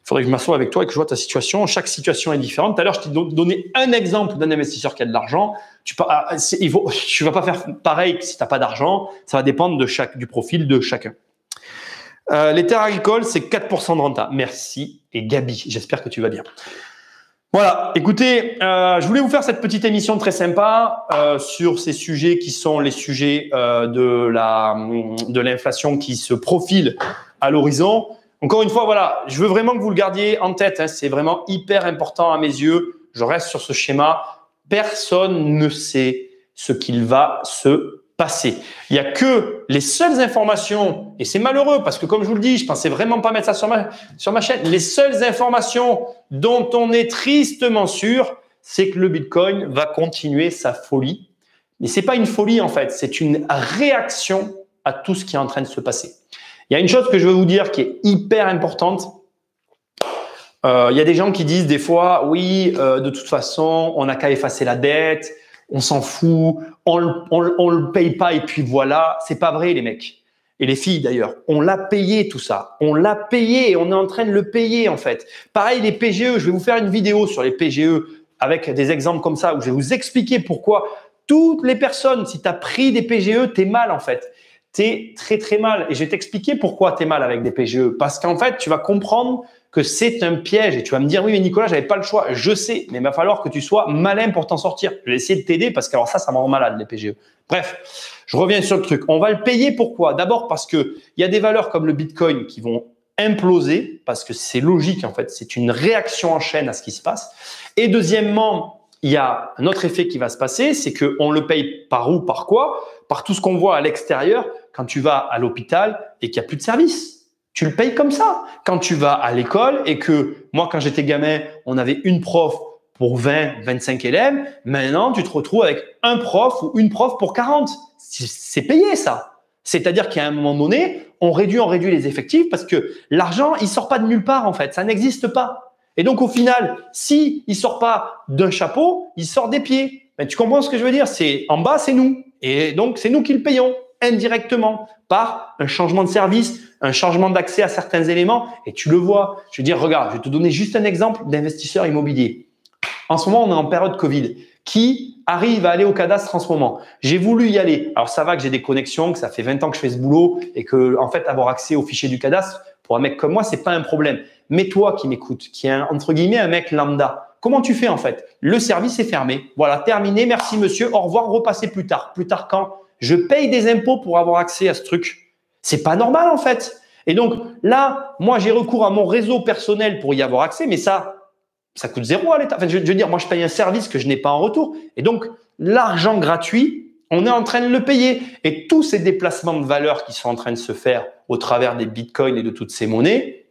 S1: faudrait que je m'assoie avec toi et que je vois ta situation. Chaque situation est différente. Tout à l'heure, je t'ai donné un exemple d'un investisseur qui a de l'argent. Tu vas pas faire pareil si tu n'as pas d'argent. Ça va dépendre du profil de chacun. Les terres agricoles, c'est 4% de renta. Merci. Et Gabi, j'espère que tu vas bien. Voilà, écoutez, je voulais vous faire cette petite émission très sympa sur ces sujets qui sont les sujets de l'inflation qui se profile à l'horizon. Encore une fois, voilà, je veux vraiment que vous le gardiez en tête. Hein, c'est vraiment hyper important à mes yeux. Je reste sur ce schéma. Personne ne sait ce qu'il va se passer. Il n'y a que les seules informations, et c'est malheureux parce que comme je vous le dis, je pensais vraiment pas mettre ça sur ma chaîne, les seules informations dont on est tristement sûr, c'est que le Bitcoin va continuer sa folie. Mais c'est pas une folie en fait, c'est une réaction à tout ce qui est en train de se passer. Il y a une chose que je veux vous dire qui est hyper importante. Il y a des gens qui disent des fois, oui, de toute façon, on n'a qu'à effacer la dette, on s'en fout, on le paye pas et puis voilà. C'est pas vrai, les mecs. Et les filles d'ailleurs. On l'a payé tout ça. On l'a payé et on est en train de le payer en fait. Pareil, les PGE. Je vais vous faire une vidéo sur les PGE avec des exemples comme ça où je vais vous expliquer pourquoi toutes les personnes, si tu as pris des PGE, t'es mal en fait. T'es très très mal. Et je vais t'expliquer pourquoi t'es mal avec des PGE. Parce qu'en fait, tu vas comprendre que c'est un piège et tu vas me dire oui mais Nicolas j'avais pas le choix, je sais mais il va falloir que tu sois malin pour t'en sortir. Je vais essayer de t'aider parce que alors ça me rend malade les PGE. Bref, je reviens sur le truc. On va le payer pourquoi? D'abord parce que il y a des valeurs comme le Bitcoin qui vont imploser parce que c'est logique en fait, c'est une réaction en chaîne à ce qui se passe. Et deuxièmement, il y a un autre effet qui va se passer, c'est que on le paye par où, par quoi? Par tout ce qu'on voit à l'extérieur quand tu vas à l'hôpital et qu'il n'y a plus de service. Tu le payes comme ça. Quand tu vas à l'école et que moi, quand j'étais gamin, on avait une prof pour 20, 25 élèves. Maintenant, tu te retrouves avec un prof ou une prof pour 40. C'est payé ça. C'est-à-dire qu'à un moment donné, on réduit les effectifs parce que l'argent, il sort pas de nulle part en fait, ça n'existe pas. Et donc au final, si il sort pas d'un chapeau, il sort des pieds. Ben, tu comprends ce que je veux dire? C'est en bas, c'est nous. Et donc c'est nous qui le payons indirectement par un changement de service, un changement d'accès à certains éléments. Et tu le vois. Je veux dire, regarde, je vais te donner juste un exemple d'investisseur immobilier. En ce moment, on est en période Covid. Qui arrive à aller au cadastre en ce moment? J'ai voulu y aller. Alors, ça va que j'ai des connexions, que ça fait 20 ans que je fais ce boulot et que, en fait, avoir accès aux fichiers du cadastre, pour un mec comme moi, c'est pas un problème. Mais toi qui m'écoutes, qui est entre guillemets un mec lambda, comment tu fais en fait? Le service est fermé. Voilà, terminé. Merci monsieur. Au revoir. Repassez plus tard. Plus tard quand? Je paye des impôts pour avoir accès à ce truc. C'est pas normal en fait. Et donc là, moi, j'ai recours à mon réseau personnel pour y avoir accès, mais ça coûte zéro à l'État. Enfin, je veux dire, moi, je paye un service que je n'ai pas en retour. Et donc, l'argent gratuit, on est en train de le payer. Et tous ces déplacements de valeur qui sont en train de se faire au travers des bitcoins et de toutes ces monnaies,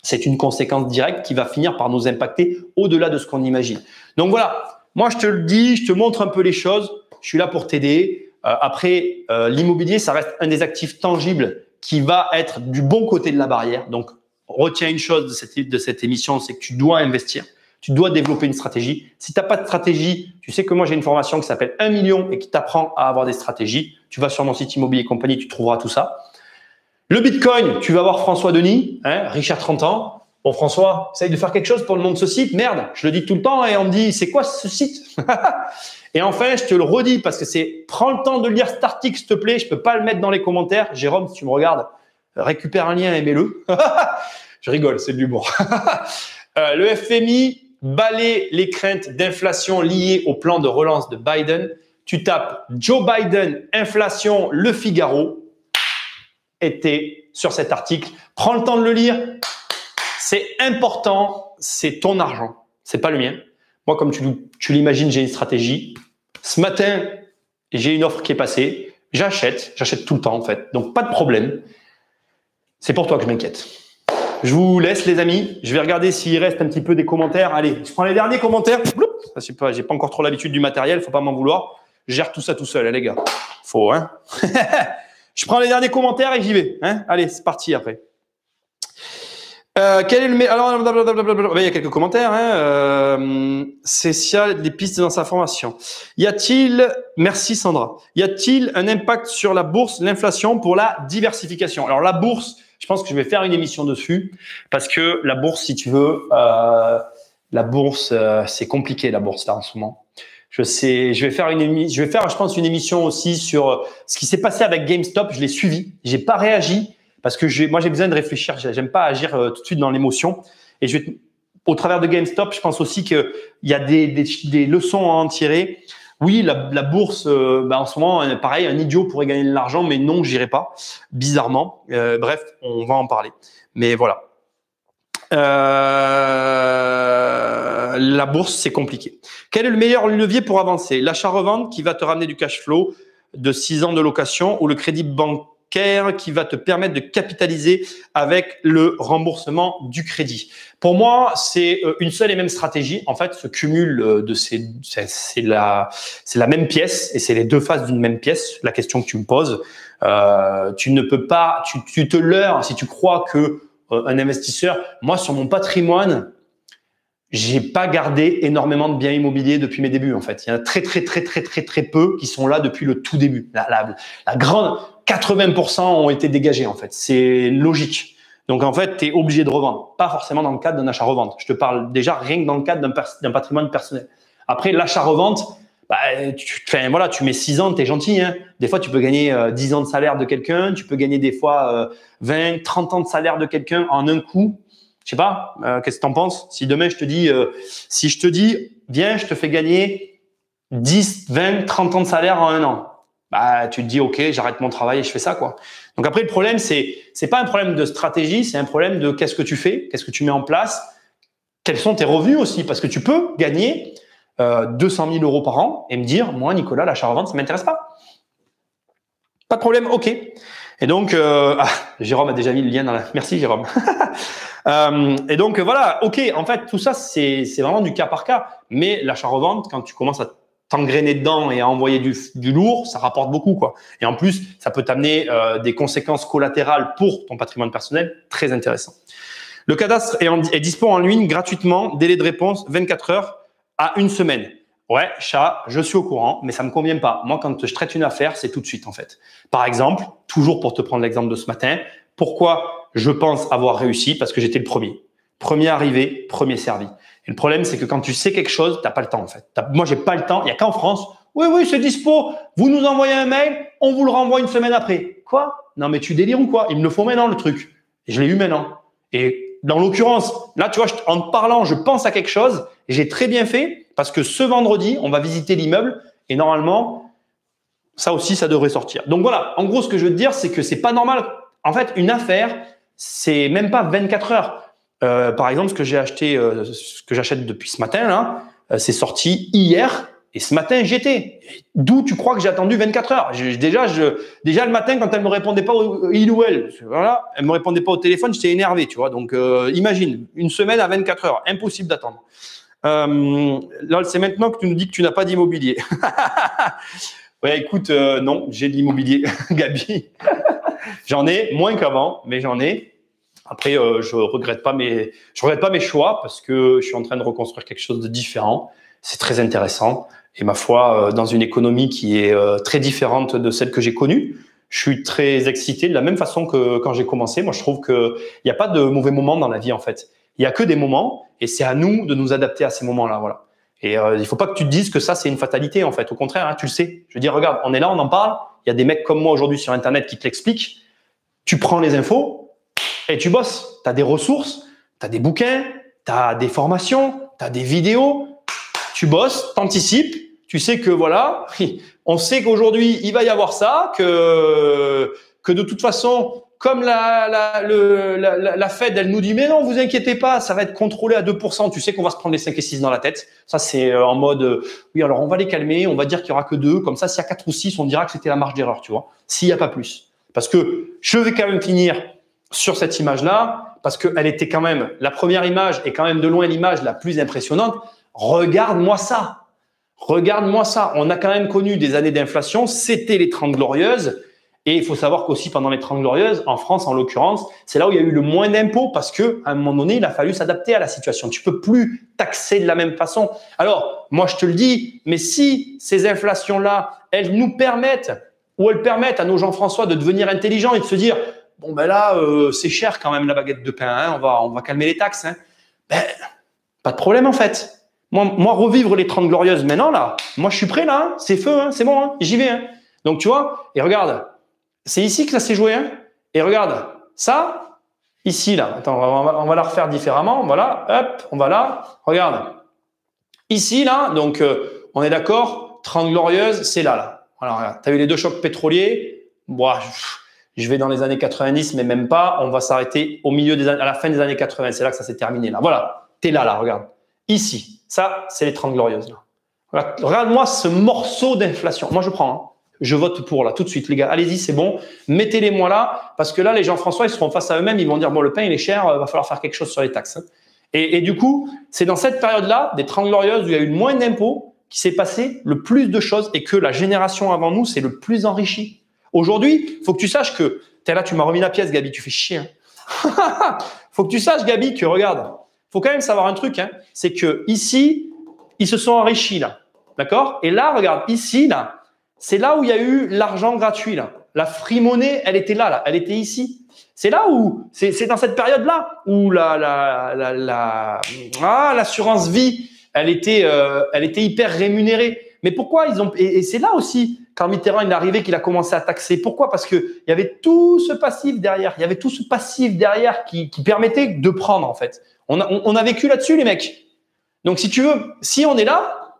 S1: c'est une conséquence directe qui va finir par nous impacter au-delà de ce qu'on imagine. Donc voilà, moi, je te le dis, je te montre un peu les choses. Je suis là pour t'aider. Après, l'immobilier, ça reste un des actifs tangibles qui va être du bon côté de la barrière. Donc, retiens une chose de cette émission, c'est que tu dois investir. Tu dois développer une stratégie. Si tu n'as pas de stratégie, tu sais que moi, j'ai une formation qui s'appelle 1 million et qui t'apprend à avoir des stratégies. Tu vas sur mon site Immobilier et compagnie, tu trouveras tout ça. Le Bitcoin, tu vas voir François Denis, Richard 30 ans. Bon, François, essaye de faire quelque chose pour le nom de ce site. Merde, je le dis tout le temps et on me dit, c'est quoi ce site? Et enfin, je te le redis parce que prends le temps de lire cet article, s'il te plaît. Je peux pas le mettre dans les commentaires. Jérôme, si tu me regardes, récupère un lien et mets-le. Je rigole, c'est de l'humour. Le FMI balaie les craintes d'inflation liées au plan de relance de Biden. Tu tapes Joe Biden, inflation, Le Figaro, et t'es sur cet article. Prends le temps de le lire. C'est important, c'est ton argent, c'est pas le mien. Moi, comme tu l'imagines, j'ai une stratégie. Ce matin, j'ai une offre qui est passée. J'achète tout le temps en fait, donc pas de problème. C'est pour toi que je m'inquiète. Je vous laisse les amis. Je vais regarder s'il reste un petit peu des commentaires. Allez, je prends les derniers commentaires. J'ai pas encore trop l'habitude du matériel, faut pas m'en vouloir. Je gère tout ça tout seul, hein, les gars. Faut, hein. Je prends les derniers commentaires et j'y vais. Hein. Allez, c'est parti après. Quel est le alors, il y a quelques commentaires. Hein. Cécial, des pistes dans sa formation. Merci Sandra. Y a-t-il un impact sur la bourse, l'inflation pour la diversification? Alors la bourse, je pense que je vais faire une émission dessus parce que la bourse, si tu veux, la bourse, c'est compliqué la bourse là en ce moment. Je vais faire, je pense, une émission aussi sur ce qui s'est passé avec GameStop. Je l'ai suivi, j'ai pas réagi parce que moi j'ai besoin de réfléchir. J'aime pas agir tout de suite dans l'émotion. Et au travers de GameStop, je pense aussi qu'il y a des leçons à en tirer. Oui, la bourse, en ce moment, pareil, un idiot pourrait gagner de l'argent, mais non, j'irai pas. Bizarrement. Bref, on va en parler. Mais voilà. La bourse, c'est compliqué. Quel est le meilleur levier pour avancer? L'achat-revente qui va te ramener du cash flow de 6 ans de location ou le crédit bancaire qui va te permettre de capitaliser avec le remboursement du crédit? Pour moi, c'est une seule et même stratégie. En fait, ce cumul c'est la même pièce et c'est les deux faces d'une même pièce. La question que tu me poses, tu ne peux pas, tu te leurres si tu crois que un investisseur, moi sur mon patrimoine, j'ai pas gardé énormément de biens immobiliers depuis mes débuts en fait. Il y en a très peu qui sont là depuis le tout début. La grande 80% ont été dégagés en fait. C'est logique. Donc en fait, tu es obligé de revendre, pas forcément dans le cadre d'un achat-revente. Je te parle déjà rien que dans le cadre d'un patrimoine personnel. Après l'achat-revente, tu mets 6 ans, tu es gentil. Hein. Des fois, tu peux gagner 10 ans de salaire de quelqu'un, tu peux gagner des fois 20, 30 ans de salaire de quelqu'un en un coup. Je sais pas, qu'est-ce que tu en penses? Si demain, je te dis, viens, je te fais gagner 10, 20, 30 ans de salaire en un an. Tu te dis, OK, j'arrête mon travail et je fais ça, quoi. Donc après, le problème, c'est pas un problème de stratégie, c'est un problème de qu'est-ce que tu fais, qu'est-ce que tu mets en place, quels sont tes revenus aussi, parce que tu peux gagner 200 000 euros par an et me dire, moi, Nicolas, l'achat-revente, ça m'intéresse pas. Pas de problème, OK. Et donc, Jérôme a déjà mis le lien dans la... Merci, Jérôme. Et donc, voilà, OK. En fait, tout ça, c'est vraiment du cas par cas. Mais l'achat-revente, quand tu commences t'engrainer dedans et à envoyer du lourd, ça rapporte beaucoup, quoi. Et en plus, ça peut t'amener des conséquences collatérales pour ton patrimoine personnel très intéressant. Le cadastre est dispo en ligne gratuitement, délai de réponse 24 heures à 1 semaine. Ouais, chat, je suis au courant, mais ça me convient pas. Moi, quand je traite une affaire, c'est tout de suite, en fait. Par exemple, toujours pour te prendre l'exemple de ce matin, pourquoi je pense avoir réussi? Parce que j'étais le premier. Premier arrivé, premier servi. Et le problème, c'est que quand tu sais quelque chose, t'as pas le temps, en fait. Moi, j'ai pas le temps. Il y a qu'en France. Oui, oui, c'est dispo. Vous nous envoyez un mail, on vous le renvoie 1 semaine après. Quoi? Non, mais tu délires ou quoi? Il me le faut maintenant, le truc. Et je l'ai eu maintenant. Et dans l'occurrence, là, tu vois, en te parlant, je pense à quelque chose et j'ai très bien fait parce que ce vendredi, on va visiter l'immeuble et normalement, ça aussi, ça devrait sortir. Donc voilà, en gros, ce que je veux te dire, c'est que c'est pas normal. En fait, une affaire, c'est même pas 24 heures. Par exemple, ce que j'ai acheté, ce que j'achète depuis ce matin, là, c'est sorti hier. Et ce matin, j'y étais. D'où tu crois que j'ai attendu 24 heures? Déjà, le matin, quand elle me répondait pas il ou elle, voilà, elle me répondait pas au téléphone, j'étais énervé, tu vois. Donc, imagine, 1 semaine à 24 heures, impossible d'attendre. Là, c'est maintenant que tu nous dis que tu n'as pas d'immobilier. Ouais, écoute, non, j'ai de l'immobilier, Gabi. J'en ai moins qu'avant, mais j'en ai. Après, je regrette pas mes choix parce que je suis en train de reconstruire quelque chose de différent. C'est très intéressant. Et ma foi, dans une économie qui est très différente de celle que j'ai connue, je suis très excité de la même façon que quand j'ai commencé. Moi, je trouve qu'il n'y a pas de mauvais moments dans la vie, en fait. Il n'y a que des moments et c'est à nous de nous adapter à ces moments-là. Voilà. Et il faut pas que tu te dises que ça, c'est une fatalité, en fait. Au contraire, hein, tu le sais. Je veux dire, regarde, on est là, on en parle. Il y a des mecs comme moi aujourd'hui sur Internet qui te l'expliquent. Tu prends les infos et tu bosses. Tu as des ressources, tu as des bouquins, tu as des formations, tu as des vidéos. Tu bosses, t'anticipes, tu sais que voilà, on sait qu'aujourd'hui il va y avoir ça, que de toute façon, comme la Fed, elle nous dit mais non, vous inquiétez pas, ça va être contrôlé à 2%. Tu sais qu'on va se prendre les 5 et 6 dans la tête. Ça c'est en mode oui, alors on va les calmer, on va dire qu'il y aura que 2, comme ça s'il y a 4 ou 6, on dira que c'était la marge d'erreur, tu vois. S'il y a pas plus, parce que je vais quand même finir sur cette image-là, parce que elle était quand même la première image et quand même de loin l'image la plus impressionnante. Regarde-moi ça. Regarde-moi ça. On a quand même connu des années d'inflation. C'était les 30 glorieuses. Et il faut savoir qu'aussi pendant les 30 glorieuses, en France en l'occurrence, c'est là où il y a eu le moins d'impôts parce que à un moment donné, il a fallu s'adapter à la situation. Tu peux plus taxer de la même façon. Alors, moi je te le dis, mais si ces inflations-là, elles nous permettent ou elles permettent à nos Jean-François de devenir intelligents et de se dire bon ben là, c'est cher quand même la baguette de pain, hein, on va calmer les taxes. Hein. Ben, pas de problème en fait. Moi, revivre les 30 glorieuses maintenant, là, moi, je suis prêt, là, hein, c'est feu, hein, c'est bon, hein, j'y vais. Hein. Donc, tu vois, et regarde, c'est ici que ça s'est joué. Hein, et regarde, ça, ici, là, attends, on va la refaire différemment, voilà, hop, on va là, regarde, ici, là, donc, on est d'accord, 30 glorieuses, c'est là, là. Alors, regarde, tu as eu les 2 chocs pétroliers, bon, je vais dans les années 90, mais même pas, on va s'arrêter au milieu à la fin des années 80, c'est là que ça s'est terminé, là, voilà, t'es là, là, regarde. Ici, ça, c'est les 30 glorieuses. Là. Regarde-moi ce morceau d'inflation. Moi, je prends. Hein. Je vote pour là, tout de suite, les gars. Allez-y, c'est bon. Mettez-les moi là, parce que là, les Jean-François, ils seront face à eux-mêmes. Ils vont dire, bon, le pain, il est cher, va falloir faire quelque chose sur les taxes. Hein. Et du coup, c'est dans cette période-là, des 30 glorieuses, où il y a eu le moins d'impôts, qui s'est passé le plus de choses et que la génération avant nous, c'est le plus enrichi. Aujourd'hui, il faut que tu saches que, t'es là, tu m'as remis la pièce, Gabi, tu fais chier. Hein. Faut que tu saches, Gabi, que regarde, faut quand même savoir un truc, hein, c'est que ici, ils se sont enrichis là, d'accord? Et là, regarde, ici, là, c'est là où il y a eu l'argent gratuit là. La free money, elle était là, elle était ici. C'est là où, c'est dans cette période-là où l'assurance vie, elle était hyper rémunérée. Mais pourquoi ils ont, et c'est là aussi quand Mitterrand il est arrivé qu'il a commencé à taxer. Pourquoi? Parce que il y avait tout ce passif derrière. Il y avait tout ce passif derrière qui permettait de prendre en fait. On a vécu là-dessus, les mecs. Donc, si tu veux, si on est là,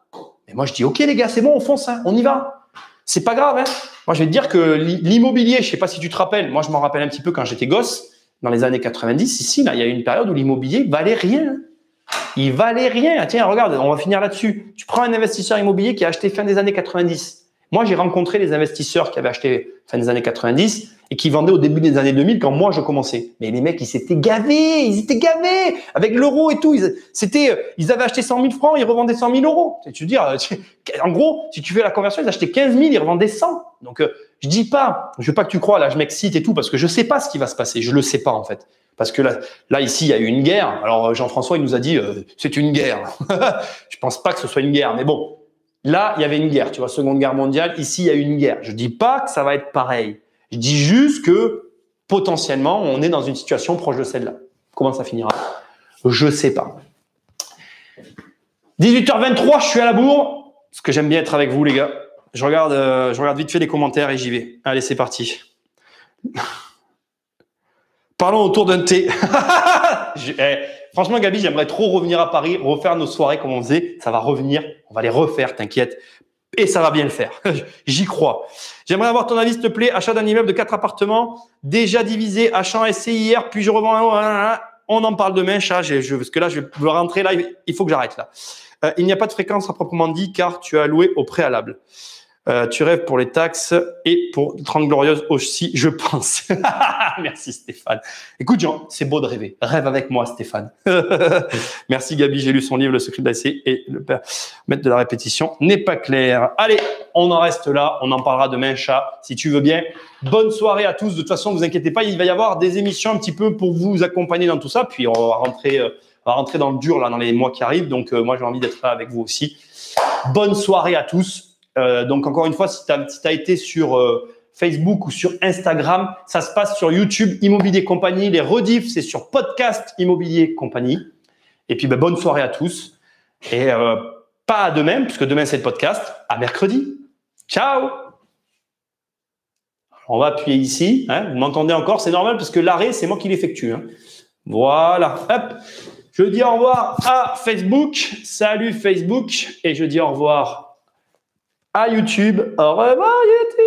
S1: mais moi, je dis, OK, les gars, c'est bon, on fonce, hein, on y va. C'est pas grave. Hein. Moi, je vais te dire que l'immobilier, je sais pas si tu te rappelles, moi, je m'en rappelle un petit peu quand j'étais gosse, dans les années 90, ici, là, il y a eu une période où l'immobilier valait rien. Il valait rien. Tiens, regarde, on va finir là-dessus. Tu prends un investisseur immobilier qui a acheté fin des années 90. Moi, j'ai rencontré les investisseurs qui avaient acheté fin des années 90 et qui vendaient au début des années 2000 quand moi je commençais. Mais les mecs, ils étaient gavés avec l'euro et tout. Ils avaient acheté 100 000 francs, ils revendaient 100 000 euros. Tu veux dire, en gros, si tu fais la conversion, ils achetaient 15 000, ils revendaient 100. Donc, je dis pas, je veux pas que tu crois, là, je m'excite et tout, parce que je sais pas ce qui va se passer. Je le sais pas, en fait. Parce que là, ici, il y a eu une guerre. Alors, Jean-François, il nous a dit, c'est une guerre. Je pense pas que ce soit une guerre, mais bon. Là, il y avait une guerre, tu vois, Seconde Guerre mondiale. Ici, il y a eu une guerre. Je dis pas que ça va être pareil. Je dis juste que, potentiellement, on est dans une situation proche de celle-là. Comment ça finira? Je sais pas. 18h23, je suis à la bourre. Parce que j'aime bien être avec vous, les gars. Je regarde vite fait les commentaires et j'y vais. Allez, c'est parti. Parlons autour d'un thé. Franchement, Gabi, j'aimerais trop revenir à Paris, refaire nos soirées comme on faisait. Ça va revenir. On va les refaire, t'inquiète. Et ça va bien le faire. J'y crois. J'aimerais avoir ton avis, s'il te plaît. Achat d'un immeuble de 4 appartements, déjà divisé, achat en SCI hier, puis je revends. On en parle demain, chat. Parce que là, je vais rentrer là. Il faut que j'arrête là. Il n'y a pas de fréquence à proprement dit, car tu as loué au préalable. Tu rêves pour les taxes et pour 30 glorieuses aussi, je pense. Merci Stéphane. Écoute Jean, c'est beau de rêver. Rêve avec moi Stéphane. Merci Gabi, j'ai lu son livre Le secret de l'AC et le maître de la répétition n'est pas clair. Allez, on en reste là, on en parlera demain chat, si tu veux bien. Bonne soirée à tous. De toute façon, ne vous inquiétez pas, il va y avoir des émissions un petit peu pour vous accompagner dans tout ça. Puis on va rentrer dans le dur là dans les mois qui arrivent. Donc moi j'ai envie d'être là avec vous aussi. Bonne soirée à tous. Donc encore une fois, si tu as été sur Facebook ou sur Instagram, ça se passe sur YouTube Immobilier Compagnie. Les rediffs, c'est sur Podcast Immobilier Compagnie. Et puis bonne soirée à tous. Et pas à demain, puisque demain c'est le podcast. À mercredi. Ciao. On va appuyer ici. Hein, vous m'entendez encore? C'est normal parce que l'arrêt, c'est moi qui l'effectue. Hein. Voilà. Hop. Je dis au revoir à Facebook. Salut Facebook. Et je dis au revoir à YouTube. Au revoir YouTube.